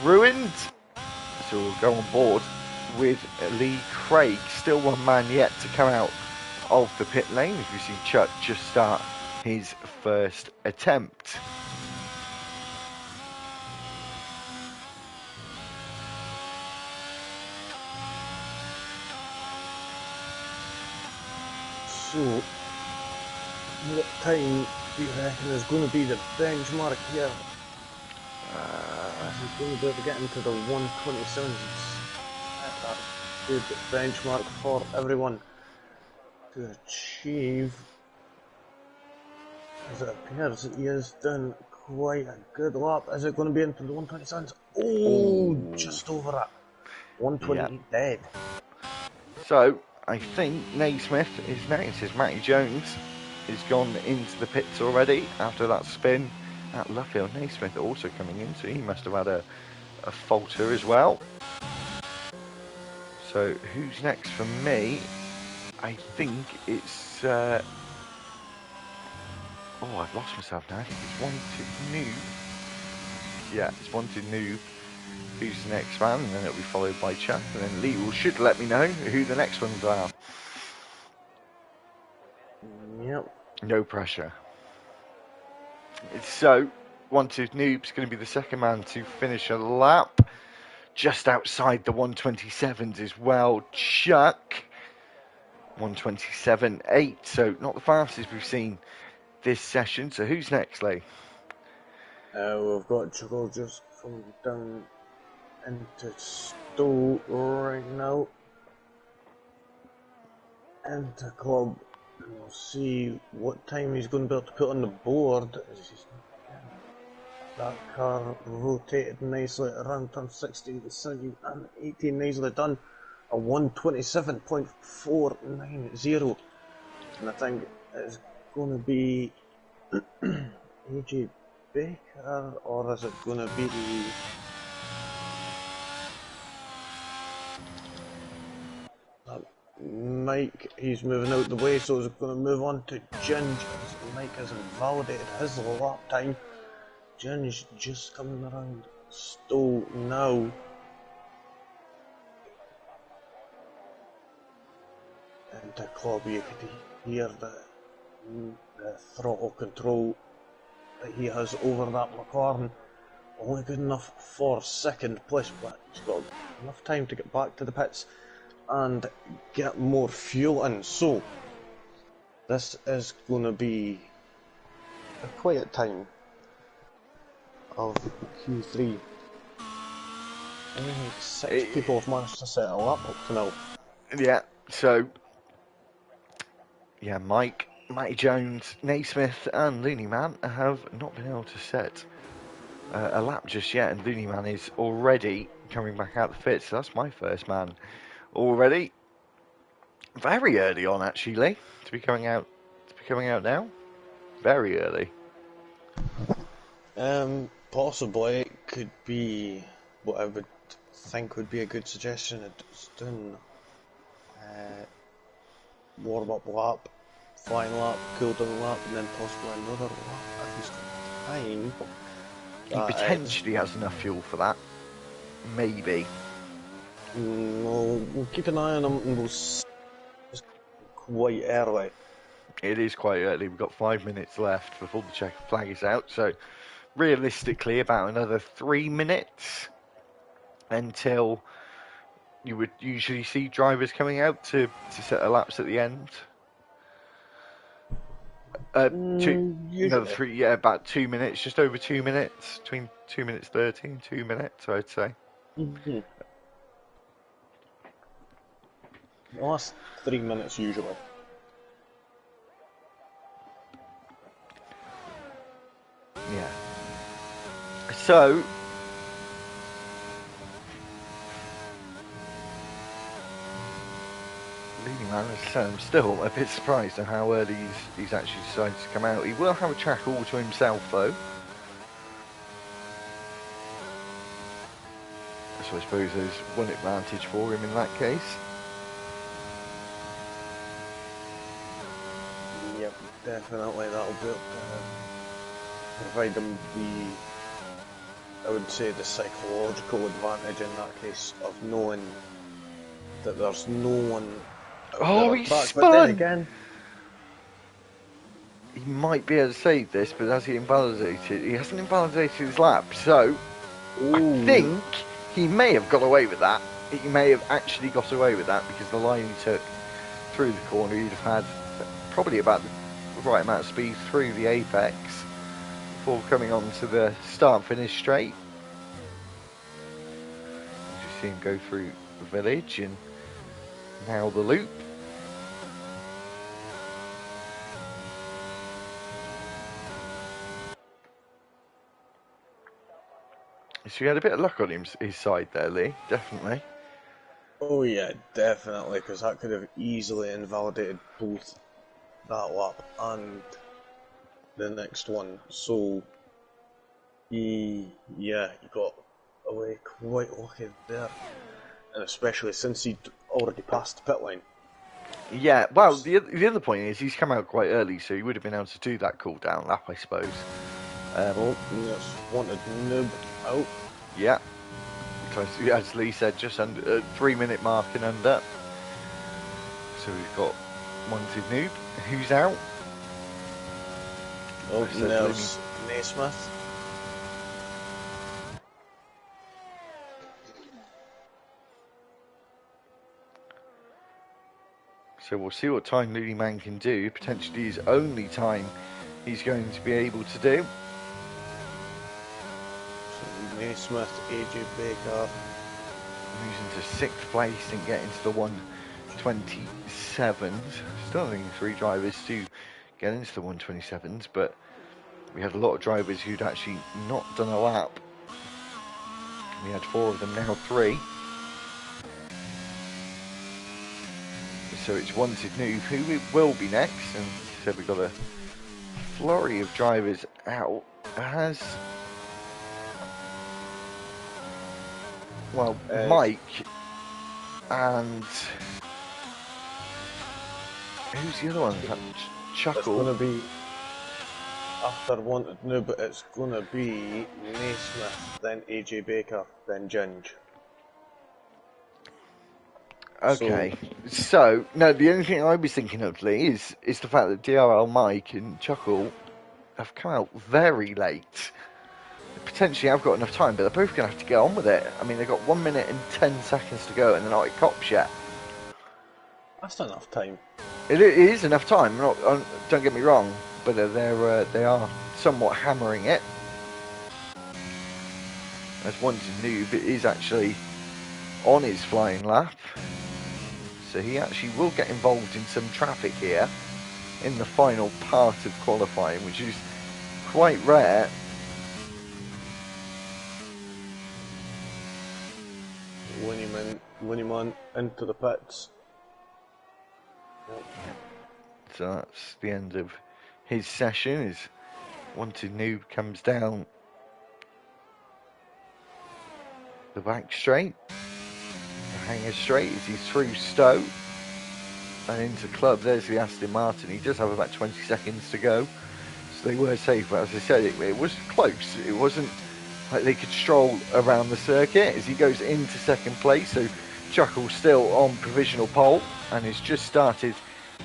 ruined. So we'll go on board with Lee Craig. Still one man yet to come out of the pit lane, as we see Chuck just start his first attempt. So, what time do you reckon is going to be the benchmark here? Is he going to be able to get into the 127s? That's a good benchmark for everyone to achieve. As it appears that he has done quite a good lap. Is it going to be into the 127s? Oh, just over it. 128 dead. So, I think Naismith is next, as Matty Jones has gone into the pits already after that spin at Luffield. Naismith also coming in, so he must have had a falter as well. So, who's next for me? I think it's... oh, I've lost myself now. I think it's Wanted Noob. Yeah, it's Wanted Noob who's the next man, and then it'll be followed by Chuck, and then Lee should let me know who the next ones are. Yep. No pressure. So, Wanted Noob's going to be the second man to finish a lap, just outside the 127s as well. Chuck, 127.8, so not the fastest we've seen this session. So who's next, Lee? We've got Chuckle just coming down into Stowe right now. Into Club. And we'll see what time he's going to be able to put on the board. That car rotated nicely around turn 16, 17 and 18, nicely done. A 127.490. And I think it's going to be AJ Baker, or is it going to be Mike? He's moving out the way, so it's going to move on to Ginge. Mike has invalidated his lap time. Ginge just coming around Stowe now. Into Club, you could hear the the throttle control that he has over that McLaren. Only good enough for second place, but he's got enough time to get back to the pits and get more fuel in. So this is going to be a quiet time of Q3. I think 6 people have managed to set a lap up to now. Yeah, so yeah, Mike, Matty Jones, Naismith and Looney Man have not been able to set a lap just yet, and Looney Man is already coming back out the pit, so that's my first man already. Very early on, actually, to be coming out now. Very early. Possibly it could be what I would think would be a good suggestion. It's doing warm up lap, flying lap, cool down lap, and then possibly another lap if he's got time. He potentially has enough fuel for that. Maybe. We'll keep an eye on him, and it's quite early. It is quite early. We've got 5 minutes left before the checker flag is out, so realistically about another 3 minutes until you would usually see drivers coming out to set their laps at the end. Another 3, yeah, about 2 minutes, just over 2 minutes, between 2 minutes 30 and 2 minutes, I'd say. Mm-hmm. The last 3 minutes usually. Yeah. So Leading man, I'm still a bit surprised at how early he's actually decided to come out. He will have a track all to himself though. So I suppose there's one advantage for him in that case. Yep, definitely that'll provide him the, I would say, the psychological advantage in that case of knowing that there's no one. Oh, he track. spun! But then again, he might be able to save this, but has he invalidated? He hasn't invalidated his lap, so I think he may have got away with that. He may have actually got away with that because the line he took through the corner, he'd have had probably about the right amount of speed through the apex before coming on to the start-finish straight. You see him go through the village and now the loop. So he had a bit of luck on his side there, Lee, definitely. Oh yeah, definitely, because that could have easily invalidated both that lap and the next one. So he got away quite lucky there, and especially since he'd already passed the pit line. Yeah, well, the other point is he's come out quite early, so he would have been able to do that cool down lap, I suppose. Yes, wanted noob out. Yeah, as Lee said, just under 3 minute mark and under. So we've got wanted noob who's out. Oh, there's Naismith. So we'll see what time Looney Man can do. Potentially his only time he's going to be able to do. So Naismith, AJ Baker. Moves into 6th place and get into the 127s. Still only 3 drivers to get into the 127s, but we had a lot of drivers who'd actually not done a lap. We had 4 of them, now 3. So it's wanted noob who will be next, and so we've got a flurry of drivers out. Has Mike and who's the other one? Chuckle. It's going to be after wanted noob, but it's going to be Naismith, then AJ Baker, then Ginge. Okay. So, no, the only thing I was thinking of, Lee, is the fact that DRL Mike and Chuckle have come out very late. Potentially have got enough time, but they're both going to have to get on with it. I mean, they've got 1 minute and 10 seconds to go, and they're not at cops yet. That's enough time. It is enough time. Don't get me wrong, but they are somewhat hammering it. As one to Noob is actually on his flying lap, so he actually will get involved in some traffic here in the final part of qualifying, which is quite rare. Winnieman into the pits. So that's the end of his session. As Wanted Noob comes down the back straight, the hanger straight as he's through Stowe and into club. There's the Aston Martin. He does have about 20 seconds to go, so they were safe. But as I said, it was close. It wasn't like they could stroll around the circuit as he goes into second place. So Chuckle's still on provisional pole and has just started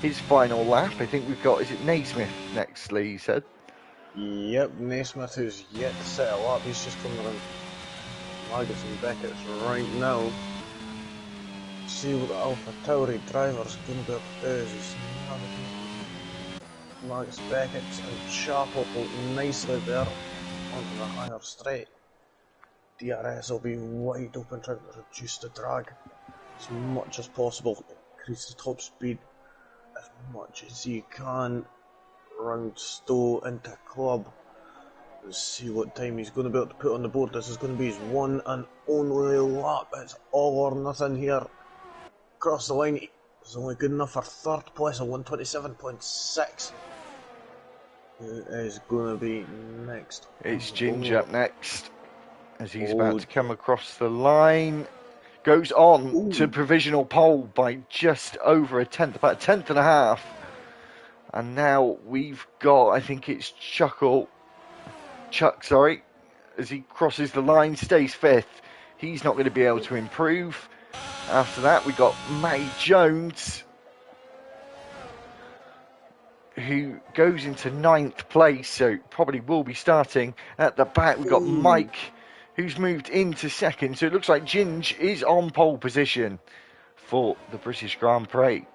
his final lap. I think we've got, is it Naismith next, Lee, you said? Yep, Naismith, who's yet to settle up. He's just coming around Marcus and Beckett's right now. See what the Alpha Tauri driver's going to be able to do is he's navigating Marcus Beckett and Chapel nicely there onto the higher straight. DRS will be wide open, trying to reduce the drag as much as possible, increase the top speed as much as you can round Stowe into club. Let's see what time he's going to be able to put on the board. This is going to be his one and only lap. It's all or nothing here. Across the line, it's only good enough for third place at 127.6. Who is going to be next? It's Ginger up next as he's about to come across the line. Goes on to provisional pole by just over a tenth, about a tenth and a half. And now we've got, I think it's Chuck, as he crosses the line, stays fifth. He's not going to be able to improve. After that, we got Matty Jones, who goes into ninth place, so probably will be starting at the back. We've got Mike, who's moved into second, so it looks like Ginge is on pole position for the British Grand Prix.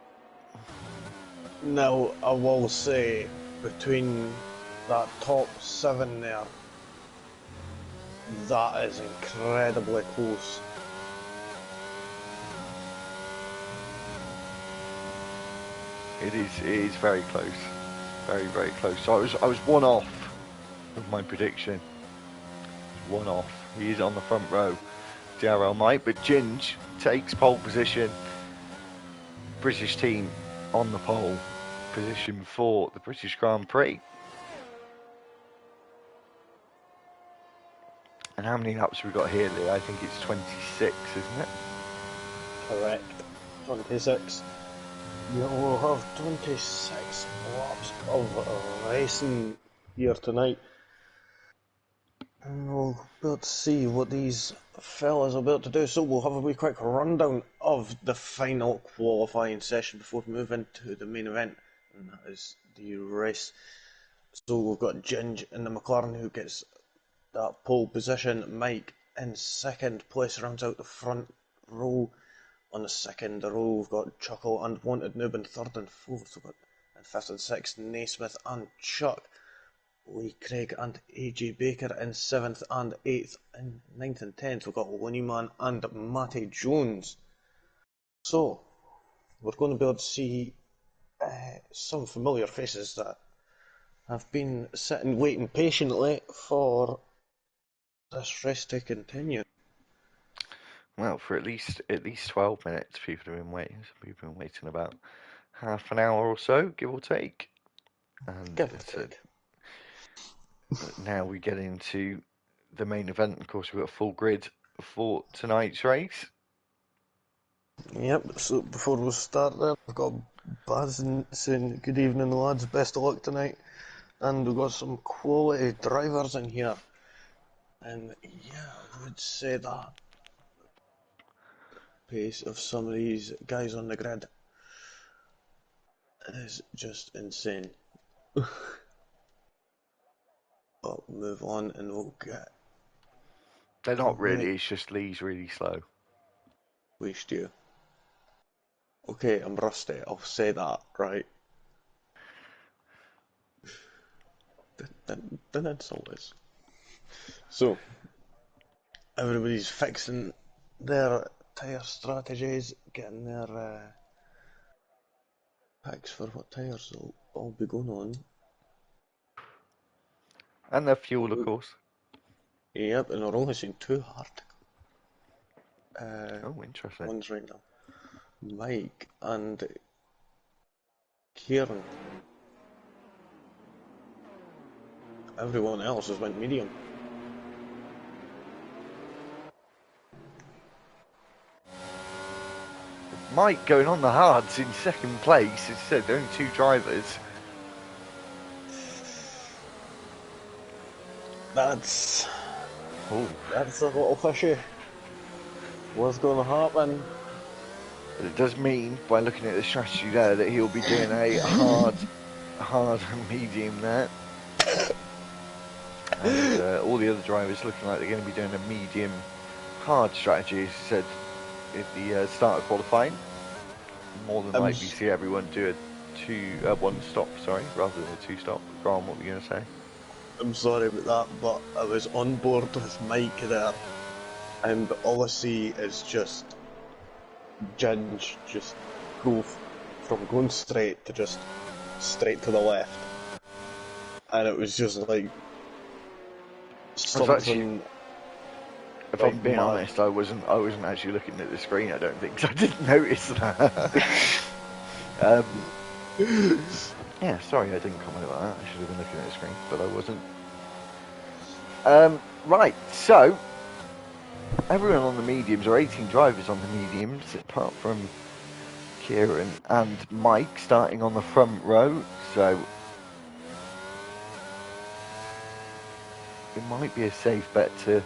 Now, I will say, between that top 7 there, that is incredibly close. It is very close. Very, very close. So I was one off of my prediction. One off. He is on the front row. DRL Mike, but Ginge takes pole position. British team on the pole position for the British Grand Prix. And how many laps have we got here, Lee? I think it's 26, isn't it? Correct. 26. You will have 26 laps of racing here tonight. And we'll be able to see what these fellas will be able to do. So we'll have a wee quick rundown of the final qualifying session before we move into the main event. And that is the race. So we've got Ginge in the McLaren who gets that pole position. Mike in second place rounds out the front row. On the second row, we've got Chuckle and Wanted Noob in third and fourth. We've got in fifth and sixth, Naismith and Chuck. Lee Craig and AJ Baker in seventh and eighth. In ninth and tenth, we've got Winnieman and Matty Jones. So, we're going to be able to see some familiar faces that have been sitting waiting patiently for this race to continue. Well, for at least 12 minutes, people have been waiting. Some people have been waiting about half an hour or so, give or take. And Give or take. Now we get into the main event. Of course, we've got a full grid for tonight's race. Yep, so before we start there, we've got Baz saying good evening lads, best of luck tonight. And we've got some quality drivers in here. And yeah, I would say that pace of some of these guys on the grid is just insane. I'll move on and we'll get... They're not really, it's just Lee's really slow. Waste you. Okay, I'm rusty, I'll say that, right? The insult is. So, everybody's fixing their tyre strategies, getting their picks for what tyres they'll all be going on. And their fuel, of course. Yep, and we're only seeing 2 hard. Oh, interesting. Ones right now. Mike and Kieran. Everyone else has went medium. Mike going on the hards in second place. As I said, only 2 drivers. That's Ooh. a little fishy. What's going to happen? But it does mean, by looking at the strategy there, that he'll be doing a hard and medium there. And all the other drivers looking like they're going to be doing a medium hard strategy, as I said at the start of qualifying. More than likely see everyone do a 1 stop, rather than a 2 stop. Graham, what were you going to say? I'm sorry about that, but I was on board with Mike there, and all I see is just Ginge just go from going straight to just straight to the left, and it was just like something. If I'm being honest, I wasn't actually looking at the screen. I don't think, 'cause I didn't notice that. Yeah, sorry, I didn't comment about that. I should have been looking at the screen, but I wasn't. Right, so everyone on the mediums, or 18 drivers on the mediums, apart from Kieran and Mike, starting on the front row. So it might be a safe bet to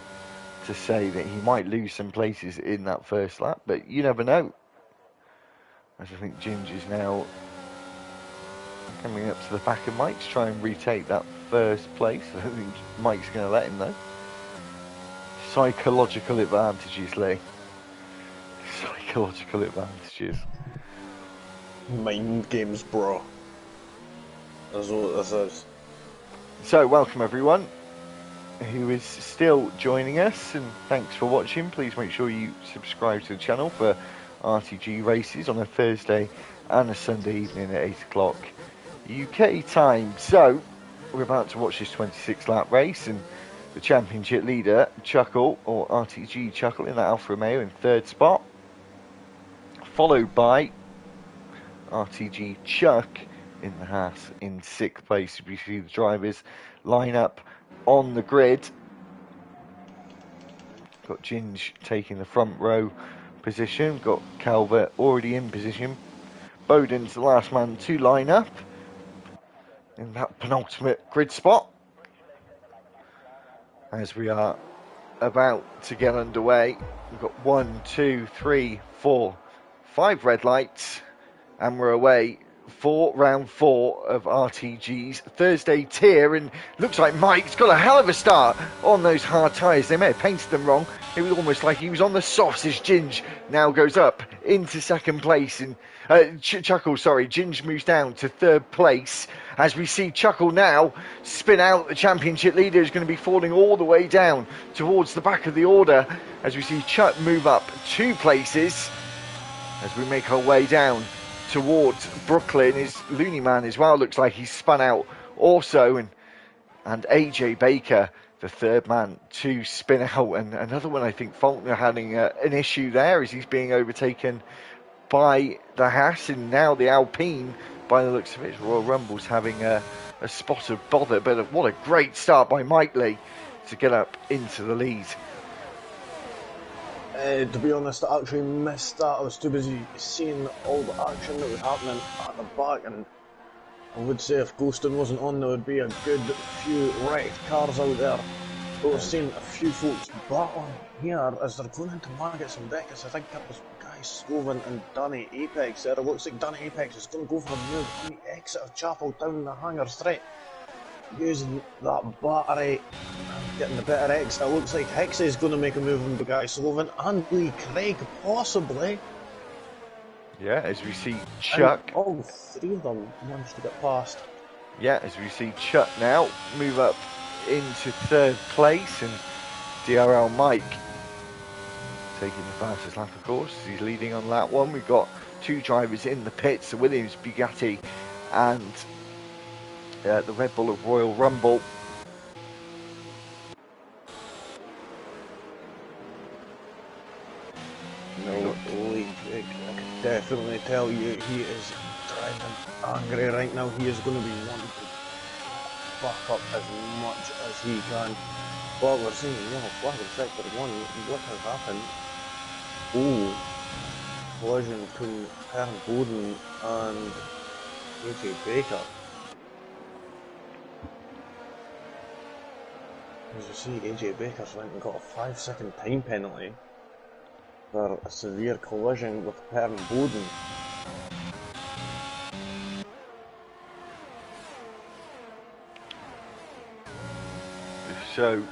say that he might lose some places in that first lap, but you never know. As I think Ginge is now coming up to the back of Mike to try and retake that first place. I don't think Mike's going to let him though. Psychological advantages, Lee. Psychological advantages. Mind games, bro. That's what this is. So, welcome everyone who is still joining us, and thanks for watching. Please make sure you subscribe to the channel for RTG races on a Thursday and a Sunday evening at 8 o'clock UK time. So, we're about to watch this 26 lap race, and the championship leader, Chuckle, or RTG Chuckle, in that Alfa Romeo in 3rd spot, followed by RTG Chuck in the Haas in 6th place. We see the drivers line up on the grid. Got Ginge taking the front row position, got Calvert already in position. Bowden's the last man to line up in that penultimate grid spot, as we are about to get underway. We've got 1, 2, 3, 4, 5 red lights, and we're away for round 4 of RTG's Thursday tier, and looks like Mike's got a hell of a start on those hard tyres. They may have painted them wrong. It was almost like he was on the softs as Ginge now goes up into 2nd place, and Ginge moves down to 3rd place, as we see Chuckle now spin out. The championship leader is going to be falling all the way down towards the back of the order, as we see Chuck move up 2 places as we make our way down towards Brooklyn. His Looney Man as well looks like he's spun out also, and AJ Baker, the 3rd man to spin out, and another one. I think Faulkner having an issue there as he's being overtaken by the Haas, and now the Alpine, by the looks of it, Royal Rumble's having a spot of bother. But what a great start by Mike Lee to get up into the lead. To be honest, I actually missed that. I was too busy seeing all the action that was happening at the back, and I would say if Ghoston wasn't on, there would be a good few wrecked cars out there. But we've seen a few folks battling here as they're going into Maggots and Beckets. I think that was guy Sloven and Danny Apex there. It looks like Danny Apex is going to go for a move on the exit of Chapel down the hangar straight. Using that battery and getting the better exit. It looks like Hex is going to make a move on Guy Sloven and Lee Craig possibly. Yeah, as we see Chuck. And all three of them managed to get past. Yeah, as we see Chuck now move up into third place, and DRL Mike taking the fastest lap, of course. He's leading on lap one. We've got two drivers in the pits, the Williams Bugatti and the Red Bull of Royal Rumble. No, Lee Craig, I can definitely tell you he is driving angry right now. He is going to be wanting to back up as much as he can. But we're seeing a yellow flag in sector one. What has happened? Oh, collision between Perrin Bowden and AJ Baker. As you see, AJ Baker's went and got a 5-second time penalty for a severe collision with Perrin Bowden. So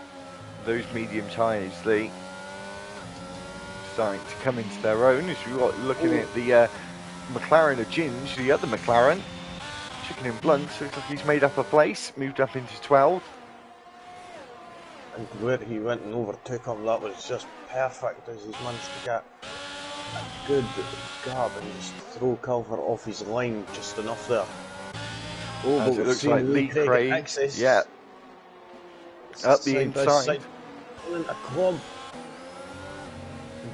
those medium tyres, Lee, starting to come into their own as we're looking at the McLaren of Ginge, the other McLaren. Chicken and Blunt, looks like he's made up a place, moved up into 12. And where he went and overtook him, that was just perfect as he's managed to get a good gap and just throw Culver off his line just enough there. Oh, As but it looks like Lee Craig, access. yeah, up the inside. Pulling a club.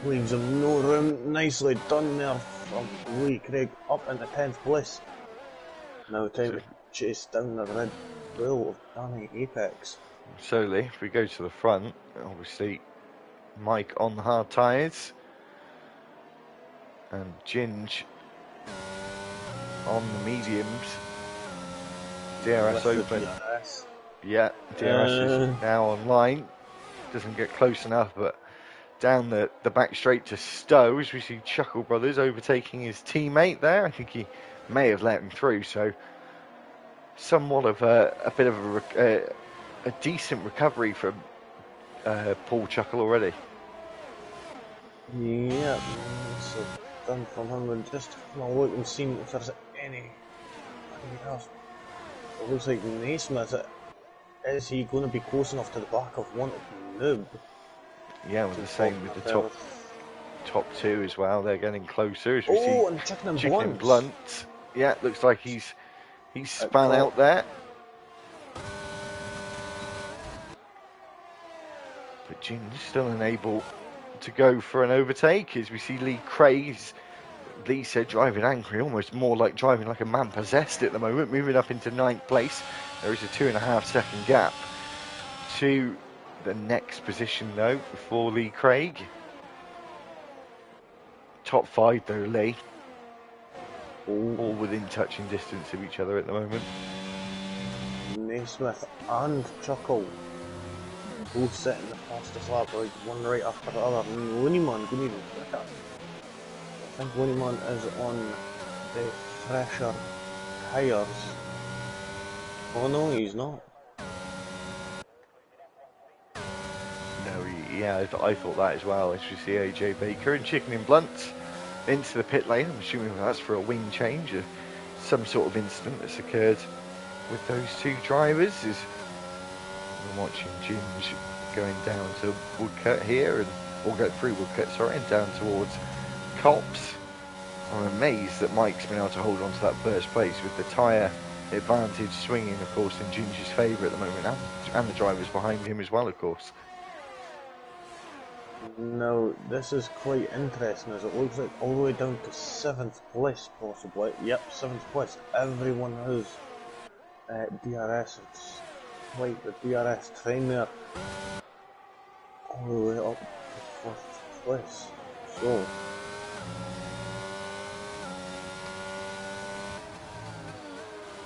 Leaves him no room. Nicely done there from Lee Craig up into 10th place. Now time to chase down the Red Bull of Danny Apex. So Lee, if we go to the front, obviously Mike on the hard tyres and Ginge on the mediums. DRS open. DRS. Yeah, DRS is now online. Doesn't get close enough, but down the back straight to Stowe as we see Chuckle Brothers overtaking his teammate there. I think he may have let him through, so somewhat of a bit of a decent recovery from Paul Chuckle already. Yeah, so done from him. And just have a look and see if there's anything else. It looks like Naismith. Is he going to be close enough to the back of Wanted Noob? Yeah, well, the same with the top two as well. They're getting closer as we see. And Chicken and Blunt. Yeah, looks like he's spun out there. But Gin's still unable to go for an overtake as we see Lee Craig. Lee said driving angry, almost more like driving like a man possessed at the moment, moving up into 9th place. There is a 2.5 second gap to the next position though for Lee Craig. Top 5 though, Lee. All within touching distance of each other at the moment. Naismith and Chuckle both setting the fastest lap, like one right after the other. And Winnieman couldn't even pick up. I think Winnieman is on the fresher tyres. Oh no, he's not. No, yeah, I thought that as well. As we see AJ Baker and Chicken and Blunt into the pit lane. I'm assuming that's for a wing change or some sort of incident that's occurred with those two drivers. As we're watching Ginge going down to Woodcut here, or go through Woodcut, sorry, and down towards Cops. I'm amazed that Mike's been able to hold on to that first place with the tyre advantage swinging, of course, in Ginge's favour at the moment, and the drivers behind him as well, of course. No, this is quite interesting as it looks like all the way down to 7th place possibly. Yep, 7th place. Everyone has DRS. It's quite the DRS train there. All the way up to 1st place. So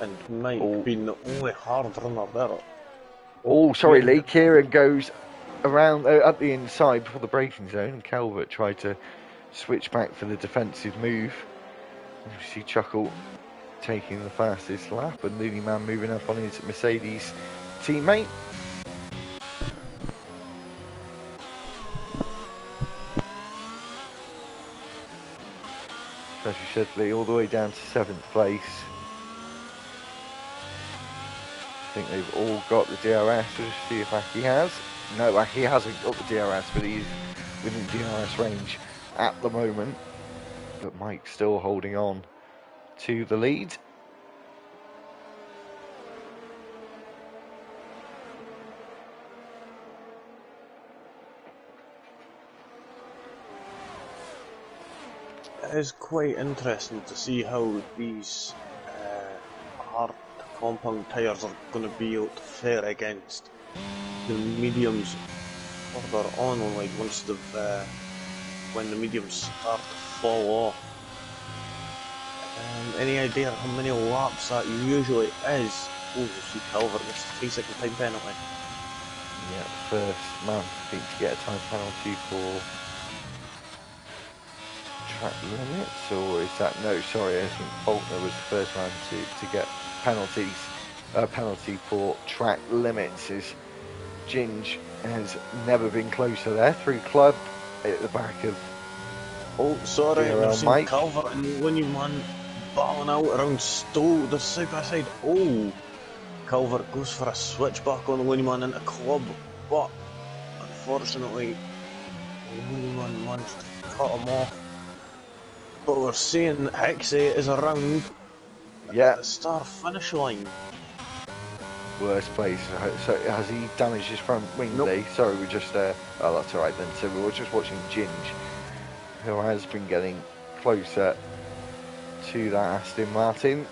and Mike being the only hard runner there. Oh, sorry, Lee. Kieran goes around up the inside before the braking zone, and Calvert tried to switch back for the defensive move. You see Chuckle taking the fastest lap, and Looney Man moving up on his Mercedes teammate. As you said, Lee, all the way down to 7th place. I think they've all got the DRS. We'll just see if Aki has. No, Aki hasn't got the DRS, but he's within DRS range at the moment. But Mike's still holding on to the lead. It is quite interesting to see how these hard compound tyres are going to be able to fare against the mediums further on, like once they've when the mediums start to fall off. Any idea how many laps that usually is? Oh, you see Calvert gets a 3-second time penalty. Yeah, first man I think to get a time penalty for track limits, or is that, no, sorry, I think Faulkner was the first man to get penalties. Penalty for track limits. Is Ginge has never been closer there, through club at the back of sorry, I've seen Mike. Calvert and Looneyman battling out around Stowe, they're side by side. Oh, Calvert goes for a switchback on the Looneyman into club, but unfortunately Looneyman managed to cut him off. But we're saying Hixie is around the start finish line. Worst place. So has he damaged his front wing? Nope. Lee? Sorry, we just oh, that's alright then. So we were just watching Ginge, who has been getting closer to that Aston Martin.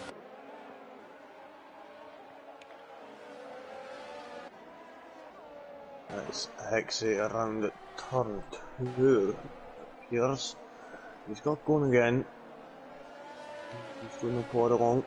That's Hixie around at turn 2, appears. He's got going again. He's doing the quad along.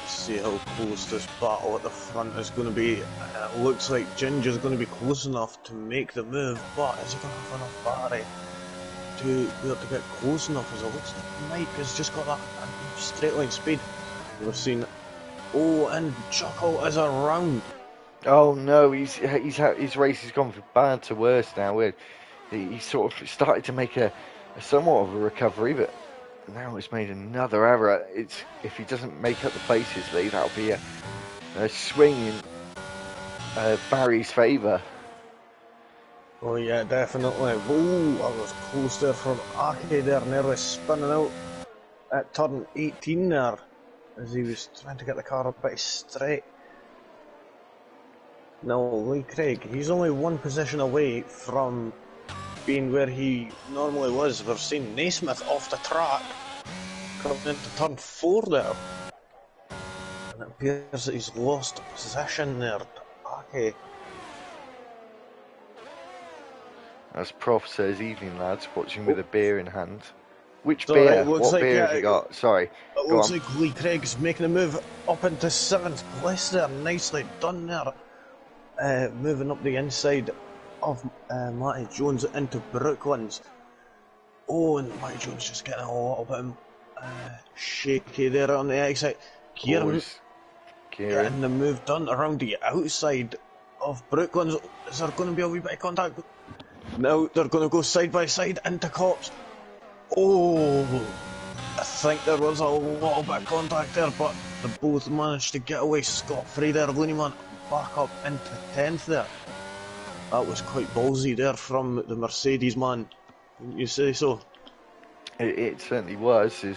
See how close this battle at the front is going to be. It looks like Ginger's going to be close enough to make the move, but is he going to have enough battery to be able to get close enough? As it looks like Mike has just got that straight line speed. We've seen, oh, and Chuckle is around. Oh no, his race has gone from bad to worse now. He's sort of started to make a somewhat of a recovery, but now it's made another error. If he doesn't make up the places, Lee, that'll be a swing in Barry's favour. Oh yeah, definitely. Oh, that was close there from Aki there, nearly spinning out at turn 18 there, as he was trying to get the car up a bit straight. Now Lee Craig, he's only one position away from being where he normally was. We've seen Naismith off the track coming into turn 4 there, and it appears that he's lost position there to Aki. As Prof says, evening lads, watching with a beer in hand. Which beer? What beer have you got? Sorry. It looks like Lee Craig's making a move up into 7th place there. Nicely done there. Moving up the inside of Matty Jones into Brooklands. Oh, and Matty Jones just getting a little bit shaky there on the exit. Kieran getting the move done around the outside of Brooklands. Is there going to be a wee bit of contact? Now they're going to go side by side into Cops. Oh, I think there was a little bit of contact there, but they both managed to get away scot-free there. Looneyman back up into 10th there. That was quite ballsy there from the Mercedes man, wouldn't you say so? It certainly was. I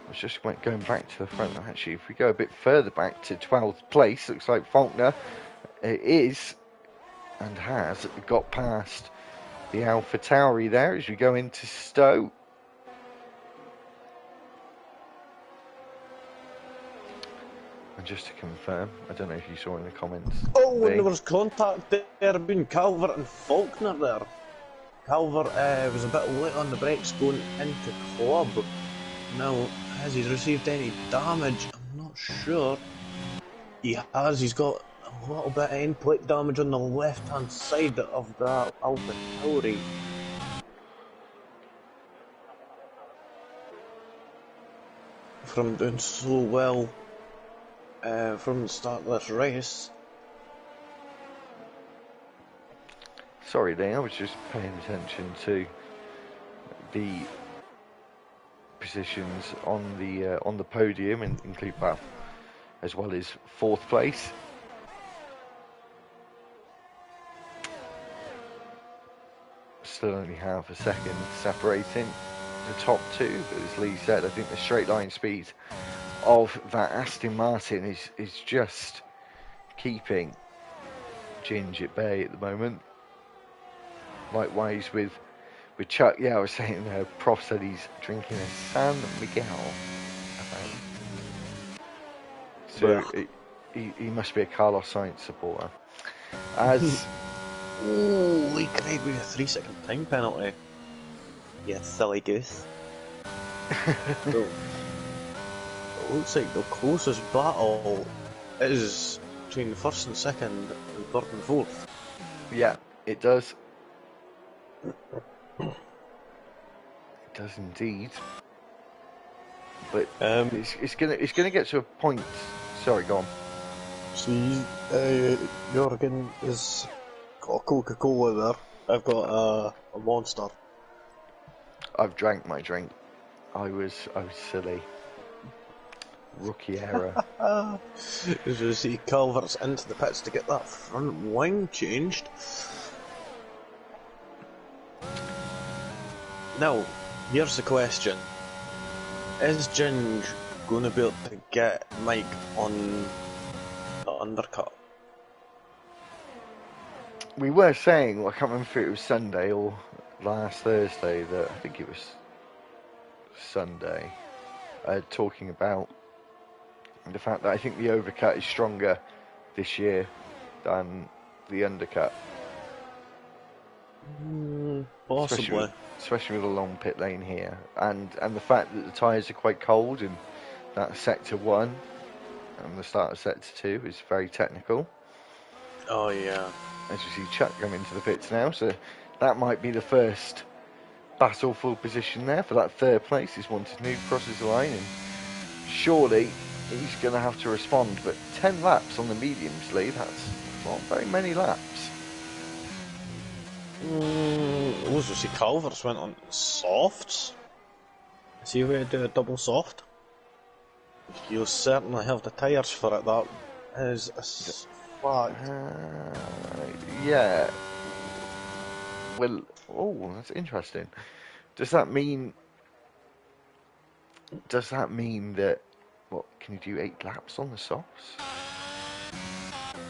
was just going back to the front. Actually, if we go a bit further back to 12th place, looks like Faulkner is and has got past the AlphaTauri there as we go into Stowe. And just to confirm, I don't know if you saw in the comments. Oh, when there was contact there between Calvert and Faulkner there. Calvert was a bit late on the brakes going into club. Now, has he received any damage? I'm not sure. He has. He's got a little bit of end plate damage on the left-hand side of that Alpha Tauri. From doing so well from the start of this race. Sorry, Lee, I was just paying attention to the positions on the podium, and include that as well as fourth place. Still only half a second separating the top two, but as Lee said, I think the straight line speed of that Aston Martin is just keeping Ginge at bay at the moment. Likewise with Chuck. Yeah, I was saying Prof said he's drinking a San Miguel. So he must be a Carlos Sainz supporter. As Holy Craig, we have a 3-second time penalty. You silly goose. So, it looks like the closest battle is between first and second and third and fourth. Yeah, it does. It does indeed. But it's gonna get to a point. Sorry, go on. See, Jorgen has got a Coca-Cola there. I've got a Monster. I've drank my drink. I was silly. Rookie error. As you see, Calvert's into the pits to get that front wing changed. Now, here's the question. Is Ginge going to be able to get Mike on the undercut? We were saying, well, I can't remember if it was Sunday or last Thursday, that I think it was Sunday, talking about the fact that I think the overcut is stronger this year than the undercut. Possibly. Especially with a long pit lane here, and the fact that the tyres are quite cold, and that sector 1 and the start of sector 2 is very technical. Oh yeah. As you see Chuck come into the pits now, so that might be the first battle for position there for that third place. He's wanted new crosses the line, and surely he's going to have to respond. But 10 laps on the mediums, Lee, that's not very many laps. Also, see, Calvert's went on softs. See if we do a double soft. You'll certainly have the tyres for it. That is a fact. Yeah. Well, that's interesting. Does that mean that, what, can you do 8 laps on the softs?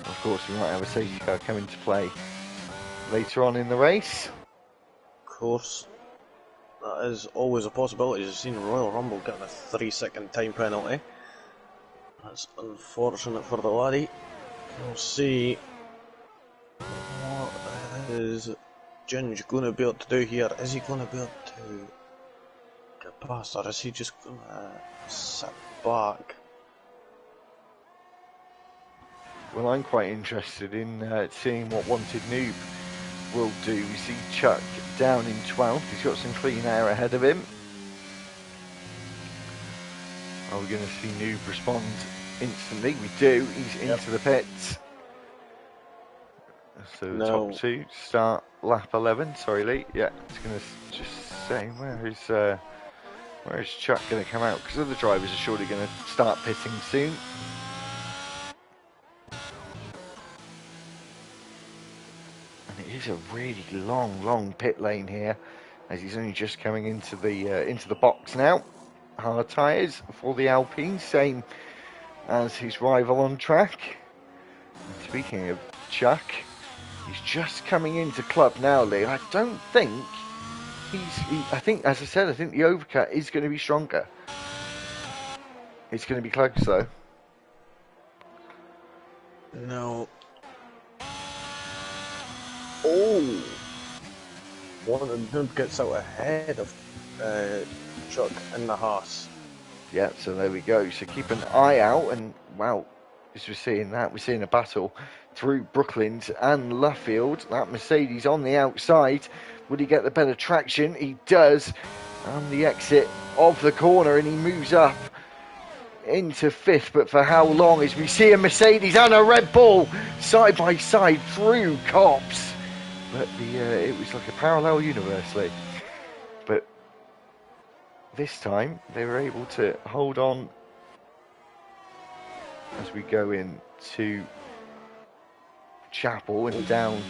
Of course, we might have a safety car come into play later on in the race. Of course. That is always a possibility. You've seen Royal Rumble getting a 3-second time penalty. That's unfortunate for the laddie. We'll see what is Ginge going to be able to do here. Is he going to be able to get past, or is he just going to sit back? Well, I'm quite interested in seeing what Wanted Noob will do. We see Chuck down in 12th. He's got some clean air ahead of him. Are we going to see Noob respond instantly? We do. He's into the pits. So the top 2 start lap 11. Sorry, Lee. Yeah, it's going to just say where is Chuck going to come out? Because other drivers are surely going to start pitting soon. It is a really long pit lane here, as he's only just coming into the box now. Hard tyres for the Alpine, same as his rival on track. And speaking of Chuck, he's just coming into club now, Lee. I don't think I think, as I said, I think the overcut is going to be stronger. It's going to be close though. No. Oh! One of them gets out ahead of Chuck in the Haas. Yeah, so there we go. So keep an eye out, and wow, as we're seeing that. We're seeing a battle through Brooklands and Luffield. That Mercedes on the outside. Would he get the better traction? He does. On the exit of the corner, and he moves up into 5th, but for how long? As we see a Mercedes and a Red Bull side by side through Cops. But it was like a parallel universe, Lee. But this time they were able to hold on as we go into Chapel and down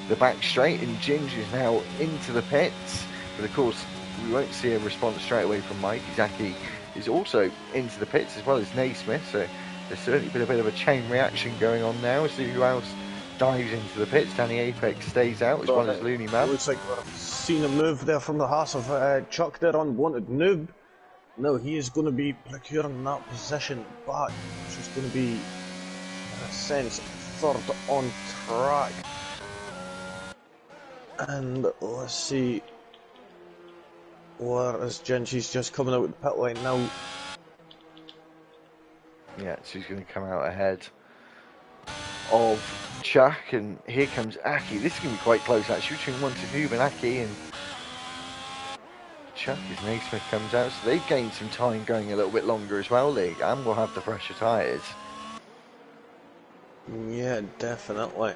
the back straight, and Ginge is now into the pits. But of course, we won't see a response straight away from Mike. Izaki is also into the pits as well as Naismith, so there's certainly been a bit of a chain reaction going on now. See who else dives into the pits. Danny Apex stays out as well as Looney Man. Looks like we're seeing a move there from the Haas of Chuck there on Wanted Noob. Now he is going to be procuring that position back, which is going to be, in a sense, 3rd on track. And let's see, where is Jen? She's just coming out with the pit lane now. Yeah, she's going to come out ahead of Chuck, and here comes Aki. This is going to be quite close actually between Wanted Noob and Aki, and Chuck as Naismith comes out, so they've gained some time going a little bit longer as well, Lee, and we'll have the fresher tyres. Yeah, definitely.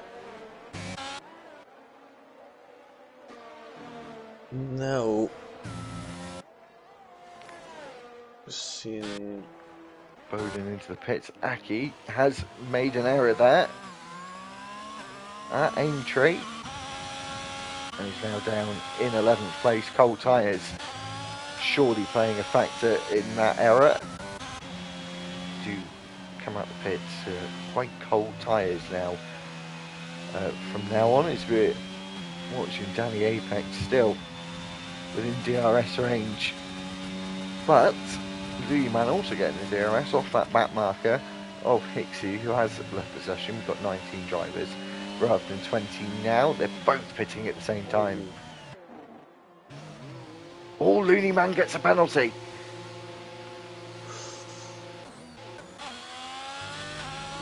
Now, seeing Bowden into the pits. Aki has made an error there at Aintree, and he's now down in 11th place. Cold tyres surely playing a factor in that error. Do come out the pits, quite cold tyres now. From now on, as we're watching Danny Apex still within DRS range, but Louis Man also getting the DRS off that back marker of Hicksy, who has left possession. We've got 19 drivers rather than 20 now. They're both pitting at the same time. Oh, Looney Man gets a penalty.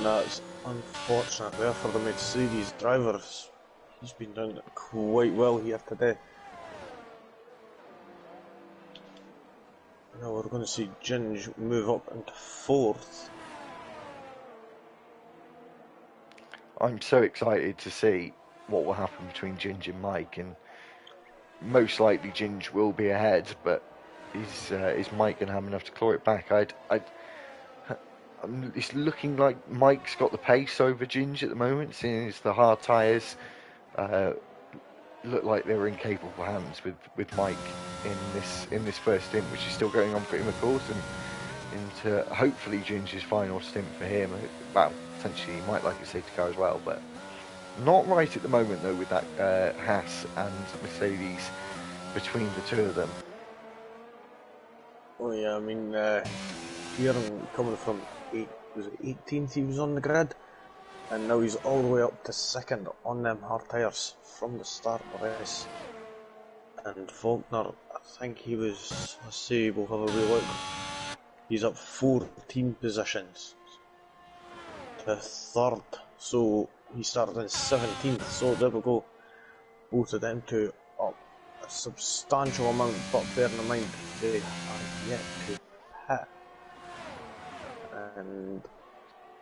that's unfortunate there for the Mercedes drivers. He's been doing quite well here today. Now we're going to see Ginge move up into 4th. I'm so excited to see what will happen between Ginge and Mike, and most likely Ginge will be ahead, but is Mike going to have enough to claw it back? It's looking like Mike's got the pace over Ginge at the moment, seeing as the hard tyres look like they were in capable hands with Mike in this first stint, which is still going on for him, of course, and into hopefully Ginge's final stint for him. Well, potentially he might like a safety car as well, but not right at the moment though with that Haas and Mercedes between the two of them. Oh yeah, I mean, here coming from 18th he was on the grid, and now he's all the way up to 2nd on them hard tyres from the start of the race. And Faulkner, I think he was, let's see, we'll have a wee look, he's up 14 positions to 3rd, so he started in 17th, so there we go, both of them two up a substantial amount, but bearing in mind they are yet to pit. And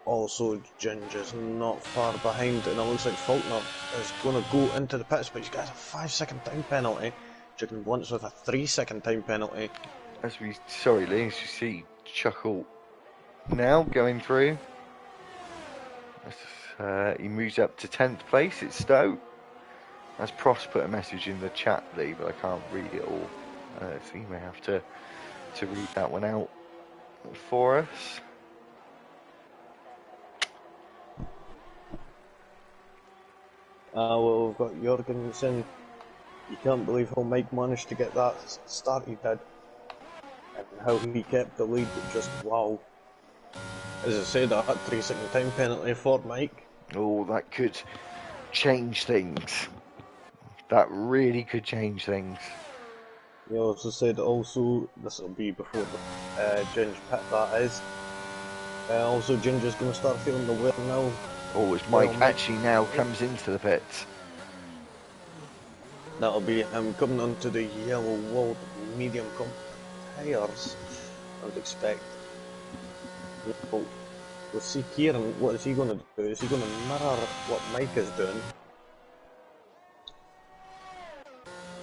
also Ginge is not far behind, and it looks like Faulkner is going to go into the pits, but he's got a 5-second time penalty. Chicken Blunts with a 3-second time penalty. Sorry Lee, as you see Chuckle now going through. He moves up to 10th place. It's Stowe. As Pross put a message in the chat, Lee, but I can't read it all. So you may have to read that one out for us. Well, we've got Jorgensen. You can't believe how Mike managed to get that start he did, and how he kept the lead. Just wow. As I said, that 3-second time penalty for Mike. Oh, that could change things. That really could change things. He also said also, this will be before the Ginge pit, that is. Also, Ginger's going to start feeling the wear now. Oh, as Well, Mike actually now comes into the pits. That'll be him coming onto the yellow walled medium comp tyres, I would expect. Now, we'll see Kieran, what is he going to do? Is he going to mirror what Mike is doing?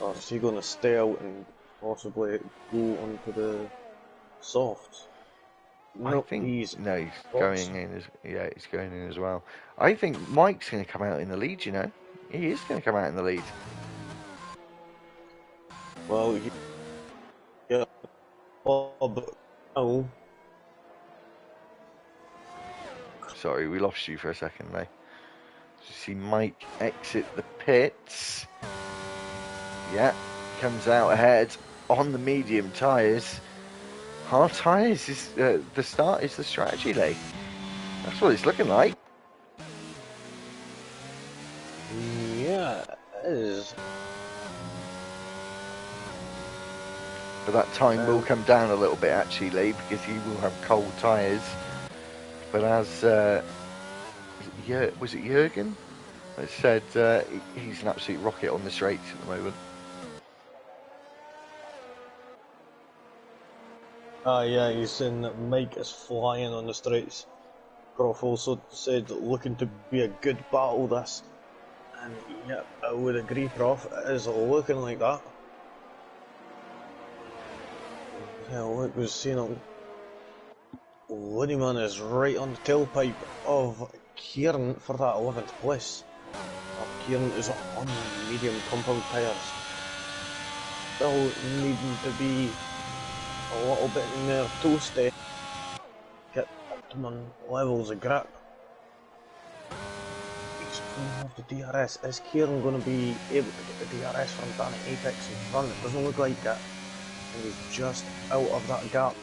Or is he going to stay out and possibly go onto the softs? I No, think he's no, he's box. going in he's going in as well. I think Mike's going to come out in the lead. You know, he is going to come out in the lead. Well, yeah, Bob. Oh, Sorry, we lost you for a second, mate. You see Mike exit the pits. Yeah, comes out ahead on the medium tyres. Hard tyres is the start, is the strategy, Lee. That's what it's looking like. yeah, it is. But that time will come down a little bit, actually, Lee, because he will have cold tyres. But as was it Jurgen that said he's an absolute rocket on the straights at the moment. Yeah, he's saying that Mike is flying on the straights. Groff also said looking to be a good battle this. And yeah, I would agree, Prof. It is looking like that. Yeah, look, we've seen Looneyman is right on the tailpipe of Kieran for that 11th place. Kieran is on medium compound tyres. Still needing to be a little bit in there toasty. Get optimum levels of grip. He's coming off the DRS. Is Kieran going to be able to get the DRS from Danny Apex in front? It doesn't look like it. And he's just out of that gap.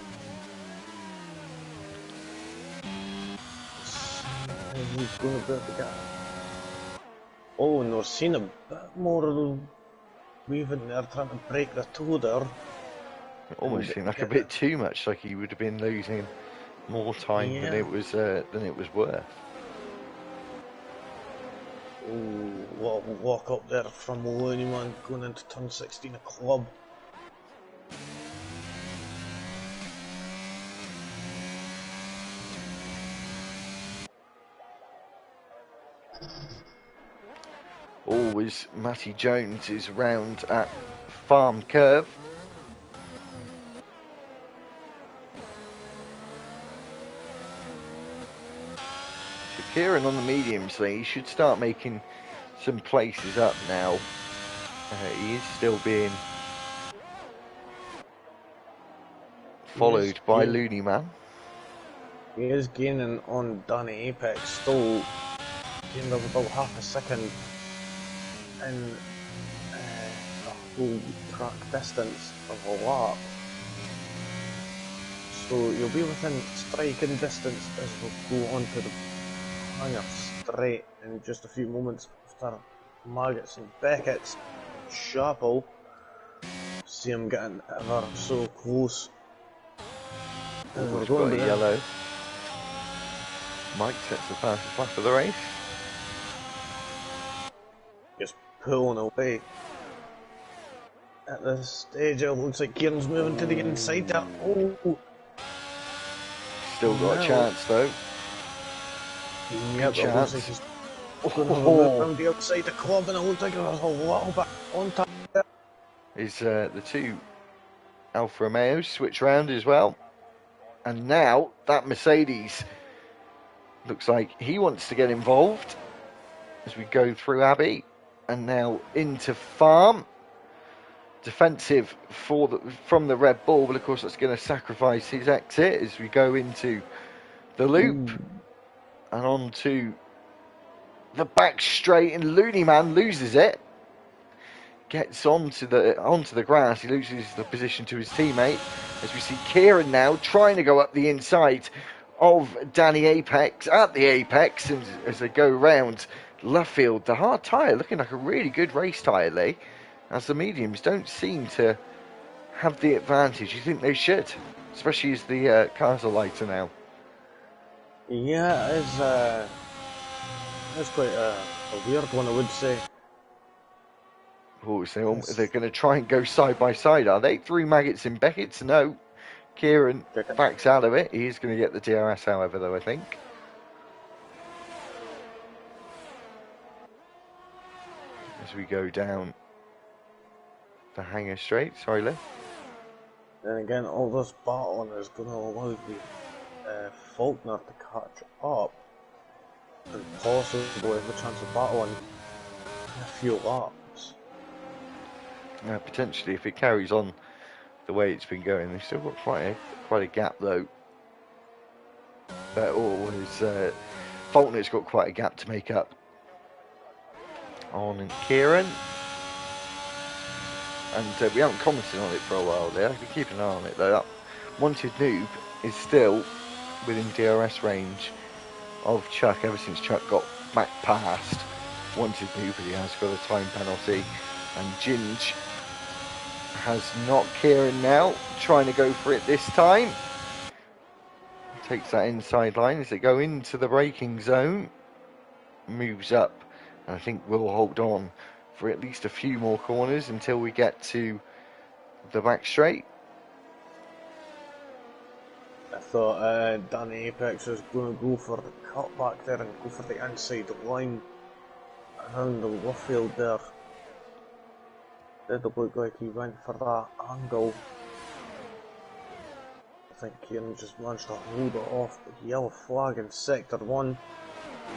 He's going to be able to get. Oh, and we're seeing a bit more weaving there, trying to break the toe there. It almost seemed like a bit too much, like he would have been losing more time than it was worth. Ooh, what a walk up there from Looneyman going into turn 16 a club. Always Matty Jones is round at Farm Curve. So Kieran on the mediums, he should start making some places up now. He is still being followed by Looney Man. He is gaining on Danny Apex, still gained of about half a second in a full track distance of a lap. So you'll be within striking distance as we'll go on to the higher straight in just a few moments after Maggots and Beckett's Chapel. See him getting ever so close. We're going to yellow. Mike sets the fastest lap of the race. Just pulling away. At this stage, it looks like Kieran's moving to the inside there. Oh! Still got a chance though. Yep, it looks like he's going to have a move around the outside the club, and it looks like there's a little bit on top there. Is the two Alfa Romeos switch round as well. And now that Mercedes looks like he wants to get involved as we go through Abbey and now into Farm. Defensive from the Red Bull, but of course that's going to sacrifice his exit as we go into the loop and onto the back straight, and Looney Man loses it. Gets onto the grass. He loses the position to his teammate as we see Kieran now trying to go up the inside of Danny Apex at the apex, and as they go round Luffield, the hard tyre looking like a really good race tyre, Lee, as the mediums don't seem to have the advantage you think they should, especially as the cars are lighter now. Yeah, it's quite a weird one, I would say. Oh, so they're going to try and go side by side, are they? 3 maggots in Beckett's? No. Kieran backs out of it. He's going to get the DRS, however, though, I think. As we go down the hangar straight. Sorry, Lee. Then again, all this battling is going to allow the Faulkner to catch up and possibly have a chance of battling in a few laps. Potentially, if it carries on the way it's been going, they've still got quite a gap, though. Faulkner's got quite a gap to make up on Kieran. And we haven't commented on it for a while there. I can keep an eye on it, though. That Wanted Noob is still within DRS range of Chuck ever since Chuck got back past Wanted Noob, but he has got a time penalty. And Ginge has knocked Kieran now, trying to go for it this time. Takes that inside line as they go into the braking zone. Moves up, and I think we'll hold on for at least a few more corners until we get to the back straight. I thought Danny Apex was going to go for the cut back there and go for the inside line around the Warfield there. Did look like he went for that angle. I think Kieran just managed to hold it off. The yellow flag in sector 1.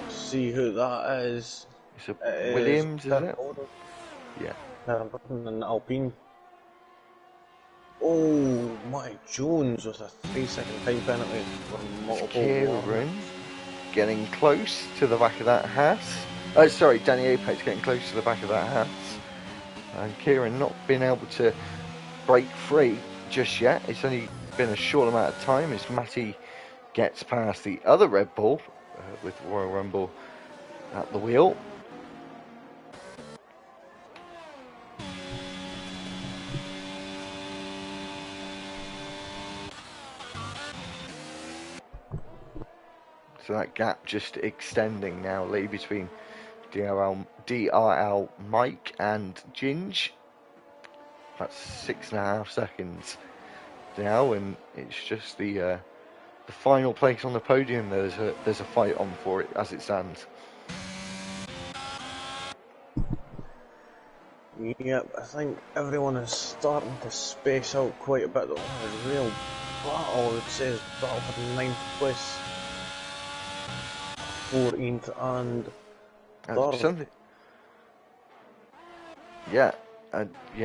See who that is. It's a Williams, is it? Yeah. And Alpine. Oh, Mike Jones with a 3-second time penalty for multiple. Kieran getting close to the back of that Haas. Danny Apex getting close to the back of that Haas. And Kieran not being able to break free just yet. It's only been a short amount of time as Matty gets past the other Red Bull with Royal Rumble at the wheel. So that gap just extending now, Lee, between DRL Mike and Ginge. That's 6.5 seconds now, and it's just the final place on the podium. There's a fight on for it as it stands. Yep, I think everyone is starting to space out quite a bit. The real battle, I would say, is battle for the 9th place, 14th and 3rd. Yeah,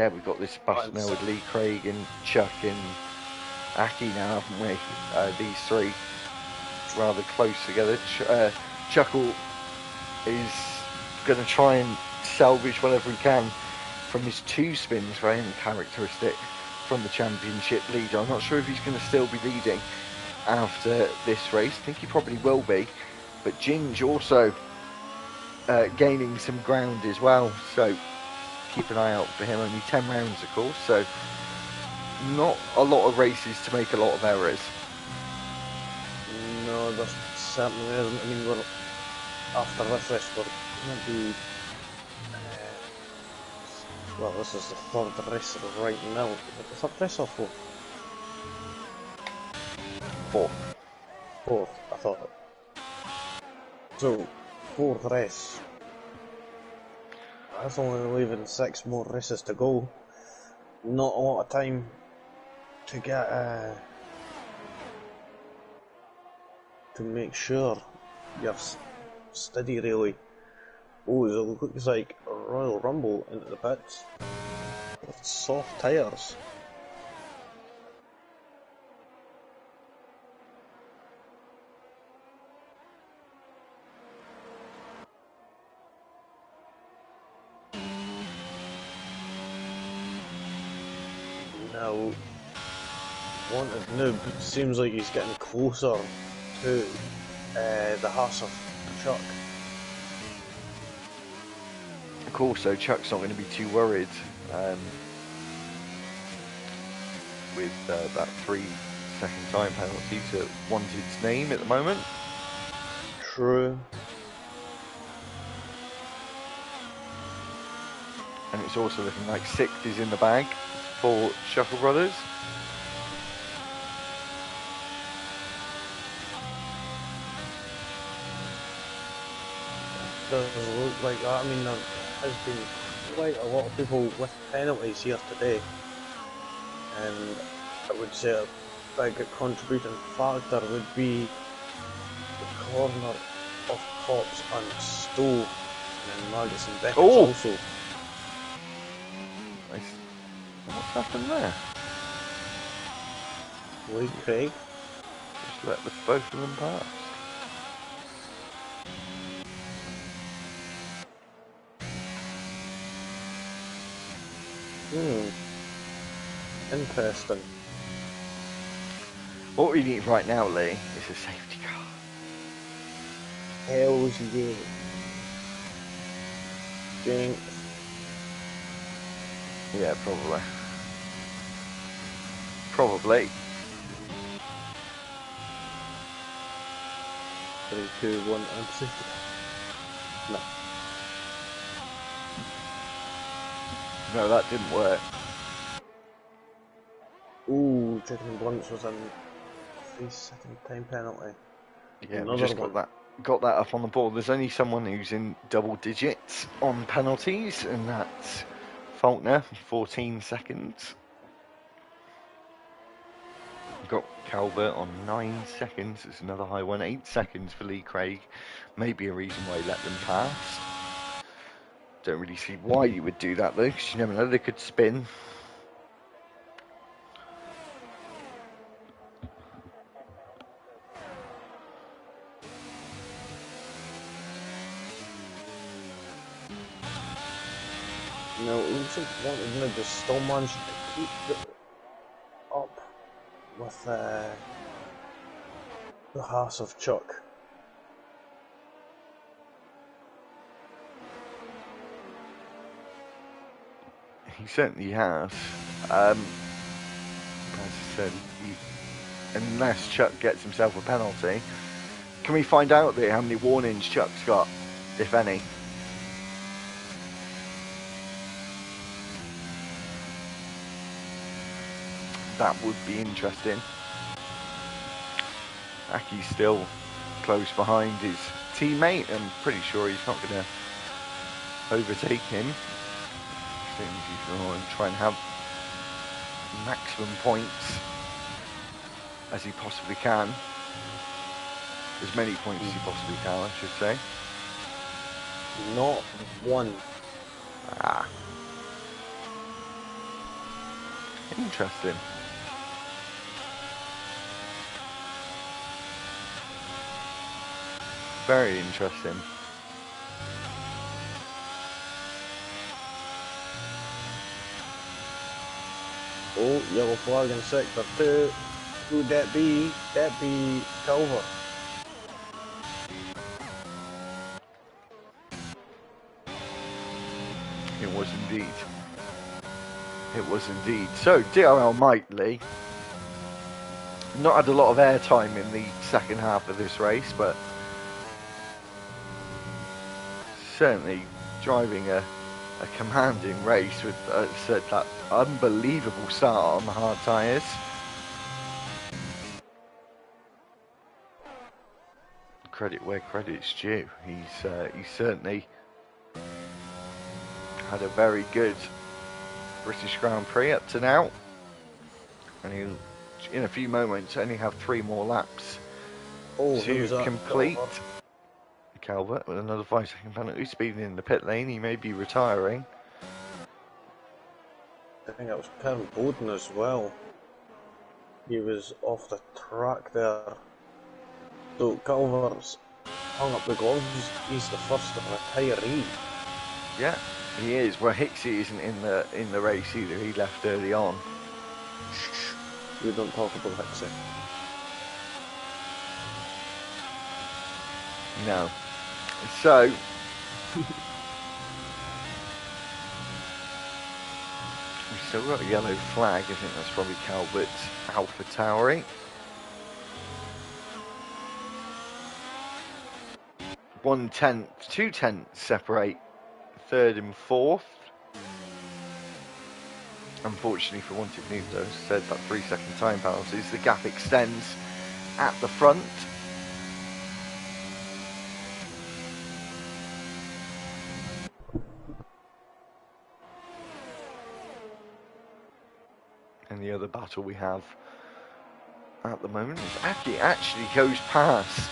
we've got this battle now with Lee Craig and Chuck and Aki now, haven't we? These three rather close together. Chuckle is going to try and salvage whatever he can from his 2 spins, very uncharacteristic from the championship leader. I'm not sure if he's going to still be leading after this race. I think he probably will be, but Ginge also gaining some ground as well, so keep an eye out for him. Only 10 rounds, of course, so not a lot of races to make a lot of errors. No, there certainly isn't. I mean, after this race, we're going to be. Well, this is the 3rd race right now. The 3rd race or 4th? 4th. 4th, I thought. So, 4th race. That's only leaving 6 more races to go. Not a lot of time to get to make sure you're steady, really. Oh, it looks like a Royal Rumble into the pits with soft tyres. Now, Wanted Noob seems like he's getting closer to the Haas of Chuck. Of course, though, Chuck's not going to be too worried with that 3-second time penalty to Wanted's name at the moment. True. And it's also looking like 6 is in the bag for Shuffle Brothers. Doesn't look like that. I mean, there has been quite a lot of people with penalties here today, and I would say a big contributing factor would be the corner of Pops and Stowe, and then Marcus and Beckett's also. What's happened there? Lee Craig. Just let both of them pass. Interesting. What we need right now, Lee, is a safety car. LGE. Jinx. Yeah, probably. Probably. 3, 2, 1, and safety car. No. No, that didn't work. Ooh, Chicken Blunts was in 3-second time penalty. Yeah, Another we just one. got that up on the board. There's only someone who's in double digits on penalties, and that's Faulkner, 14 seconds. We've got Calvert on 9 seconds. It's another high one. 8 seconds for Lee Craig. Maybe a reason why he let them pass. Don't really see why you would do that though, because you never know, they could spin. No, it looks like one of them just still managed to keep up with the Haas of Chuck. He certainly has. As I said, unless Chuck gets himself a penalty, can we find out there how many warnings Chuck's got, if any? That would be interesting. Aki's still close behind his teammate. I'm pretty sure he's not going to overtake him. Seems he's going to try and have maximum points as he possibly can. As many points as he possibly can, I should say. Not one. Ah. Interesting. Very interesting. Oh, yellow flag in sector 2. Who'd that be? That'd be Culver. It was indeed. It was indeed. So, DRL Mike Lee. Not had a lot of airtime in the second half of this race, but certainly driving a commanding race with said that unbelievable start on the hard tyres. Credit where credit's due. He's certainly had a very good British Grand Prix up to now, and he'll in a few moments only have 3 more laps to complete. Calvert with another 5-second penalty, speeding in the pit lane. He may be retiring. I think that was Per Bowden as well. He was off the track there. So Calvert's hung up the gloves. He's the first retiree. Yeah, he is. Well, Hicksey isn't in the race either. He left early on. We don't talk about Hicksey. No. So we've still got a yellow flag. I think that's probably Calvert's AlphaTauri. 1/10, 2/10 separate third and fourth. Unfortunately for Wanted News, though, as I said, that 3-second time penalties, the gap extends at the front. And the other battle we have at the moment is Aki actually goes past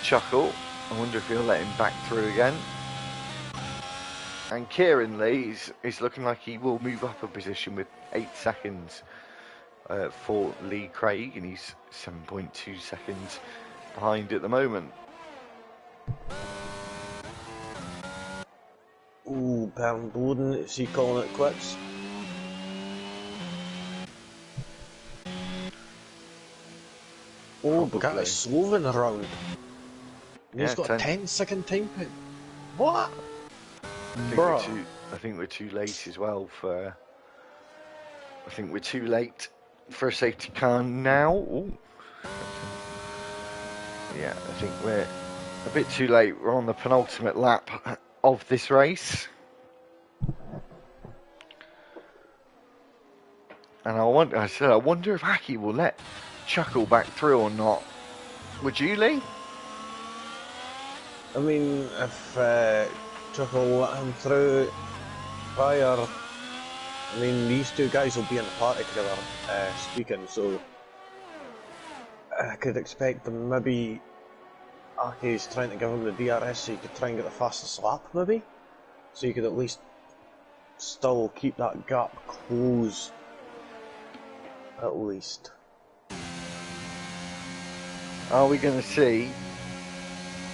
Chuckle. I wonder if he'll let him back through again. And Kieran Lee is looking like he will move up a position with 8 seconds for Lee Craig, and he's 7.2 seconds behind at the moment. Ooh, Baron Bowden, is he calling it quits? Oh, Bugatti's Slovin around. And he's got a 10-second time pin. What? I think we're too late as well for... I think we're too late for a safety car now. Ooh. Yeah, I think we're a bit too late. We're on the penultimate lap of this race. And I wonder if Aki will let Chuckle back through or not. Would you, Lee? I mean, if Chuckle let him through prior, I mean, these two guys will be in the party together, speaking, so I could expect them maybe Aki's trying to give him the DRS so you could try and get the fastest lap, maybe? So you could at least still keep that gap closed, at least. Are we going to see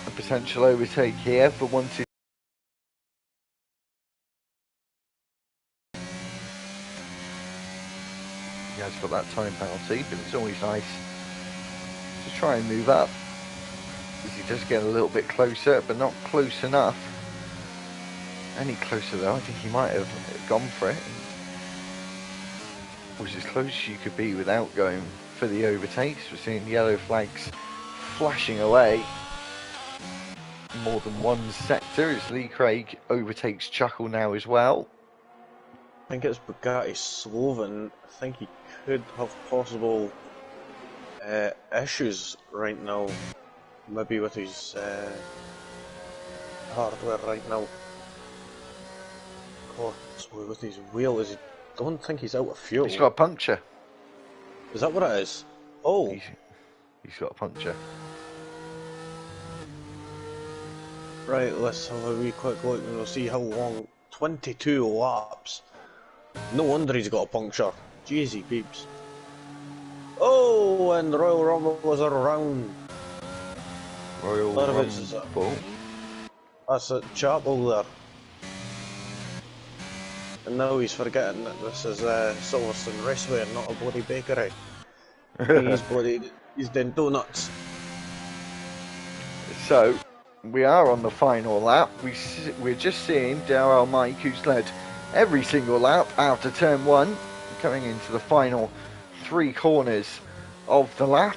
a potential overtake here for Wanted? He has got that time penalty, but it's always nice to try and move up, as he does get a little bit closer, but not close enough. Any closer though, I think he might have gone for it. It was as close as you could be without going for the overtakes. We're seeing yellow flags flashing away more than one sector as Lee Craig overtakes Chuckle now as well. I think it's Bugatti Slovan. I think he could have possible issues right now, maybe with his hardware right now. Possibly with his wheel. I don't think he's out of fuel. He's got a puncture. Is that what it is? Oh. He's got a puncture. Right, let's have a wee quick look and we'll see how long. 22 laps. No wonder he's got a puncture. Jeezy peeps. Oh, and Royal Rumble was around. Royal Rumble. That's at Chapel there. And now he's forgetting that this is Silverstone Raceway and not a bloody bakery. He's doing donuts. So, we are on the final lap. We're just seeing Darrell Mike, who's led every single lap after turn 1, coming into the final 3 corners of the lap.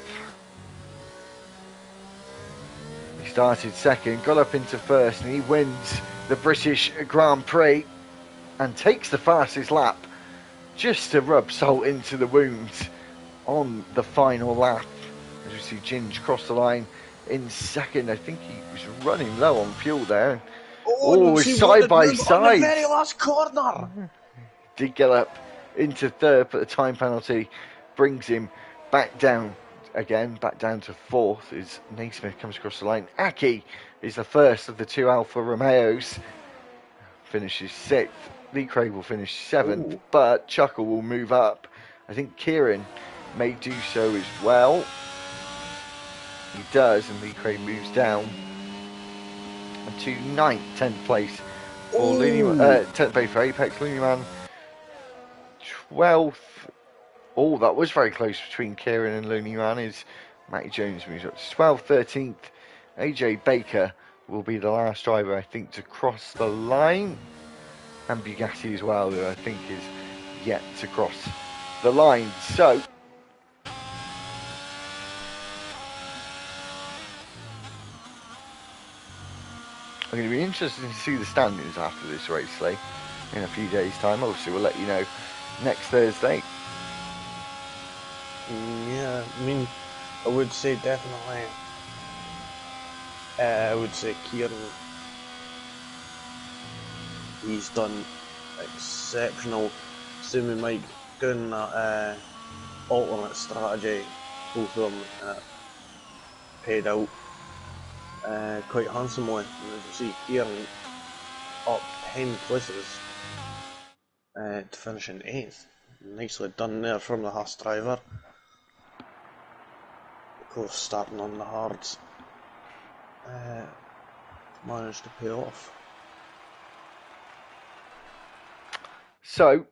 He started second, got up into first, and he wins the British Grand Prix and takes the fastest lap, just to rub salt into the wounds on the final lap. As we see Ginge cross the line in second. I think he was running low on fuel there. Oh, side by side. On the very last corner. Did get up into third, but the time penalty brings him back down again, back down to fourth as Naismith comes across the line. Aki is the first of the 2 Alfa Romeos, finishes 6th. Lee Craig will finish 7th, but Chuckle will move up. I think Kieran may do so as well. He does, and Lee Craig moves down to 9th, 10th place for 10th place for Apex. Looneyman 12th. Oh, that was very close between Kieran and Looneyman as Matty Jones moves up to 12th, 13th. AJ Baker will be the last driver, I think, to cross the line. And Bugatti as well, who I think is yet to cross the line. So, I'm going to be interested to see the standings after this race, Lee, in a few days' time. Obviously, we'll let you know next Thursday. Yeah, I mean, I would say definitely. I would say Kieran, he's done exceptional. Same with Mike doing that alternate strategy, both of them paid out quite handsomely. And as you see, Kieran up 10 places to finish in 8th. Nicely done there from the Haas driver. Of course, starting on the hards, managed to pay off. So,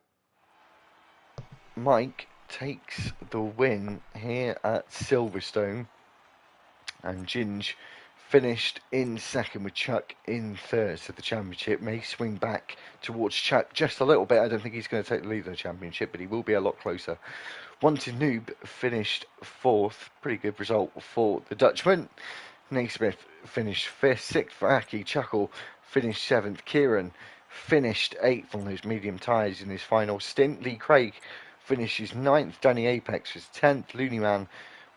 Mike takes the win here at Silverstone, and Ginge finished in second with Chuck in third. So the championship may swing back towards Chuck just a little bit. I don't think he's going to take the lead of the championship, but he will be a lot closer. Wanted Noob finished fourth. Pretty good result for the Dutchman. Naismith finished fifth. Sixth for Aki. Chuckle finished seventh. Kieran finished eighth on those medium tyres in his final stint. Lee Craig finishes ninth. Danny Apex was 10th. Looney Man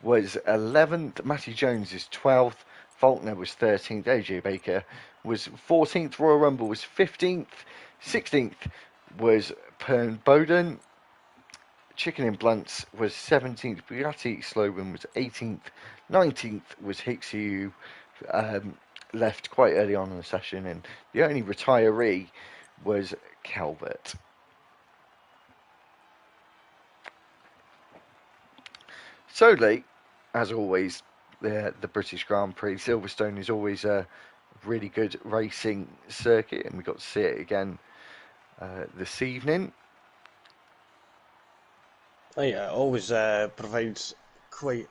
was 11th. Matty Jones is 12th. Faulkner was 13th. AJ Baker was 14th. Royal Rumble was 15th. 16th was Pern Bowden. Chicken in Blunts was 17th. Bugatti Slogan was 18th. 19th was Hixie, who left quite early on in the session. And the only retiree was Calvert. So, Lee, as always, the British Grand Prix, Silverstone is always a really good racing circuit, and we got to see it again this evening. Oh yeah, it always provides quite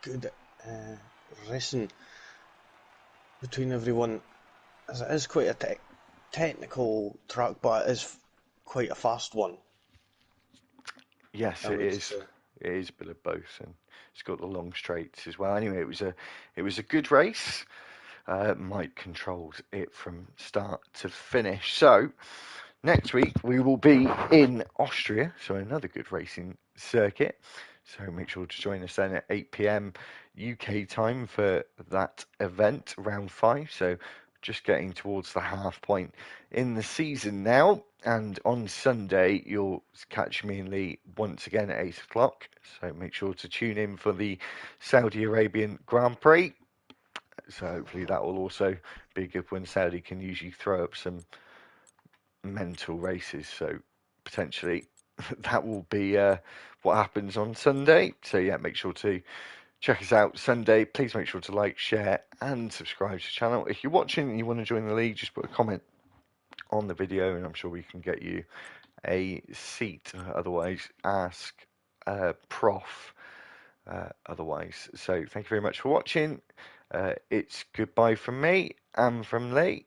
good racing between everyone, as it is quite a technical track, but it is quite a fast one. Yes, I it would is. say. It is a bit of both, and it's got the long straights as well. Anyway, it was a good race. Mike controlled it from start to finish. So next week we will be in Austria, so another good racing circuit. So make sure to join us then at 8 p.m. UK time for that event, round 5. So just getting towards the half point in the season now. And on Sunday, you'll catch me and Lee once again at 8 o'clock. So make sure to tune in for the Saudi Arabian Grand Prix. So hopefully that will also be a good one. Saudi can usually throw up some mental races. So potentially that will be what happens on Sunday. So yeah, make sure to check us out Sunday. Please make sure to like, share, and subscribe to the channel. If you're watching and you want to join the league, just put a comment on the video, and I'm sure we can get you a seat. Otherwise, ask Prof. Otherwise. So thank you very much for watching. It's goodbye from me and from Lee.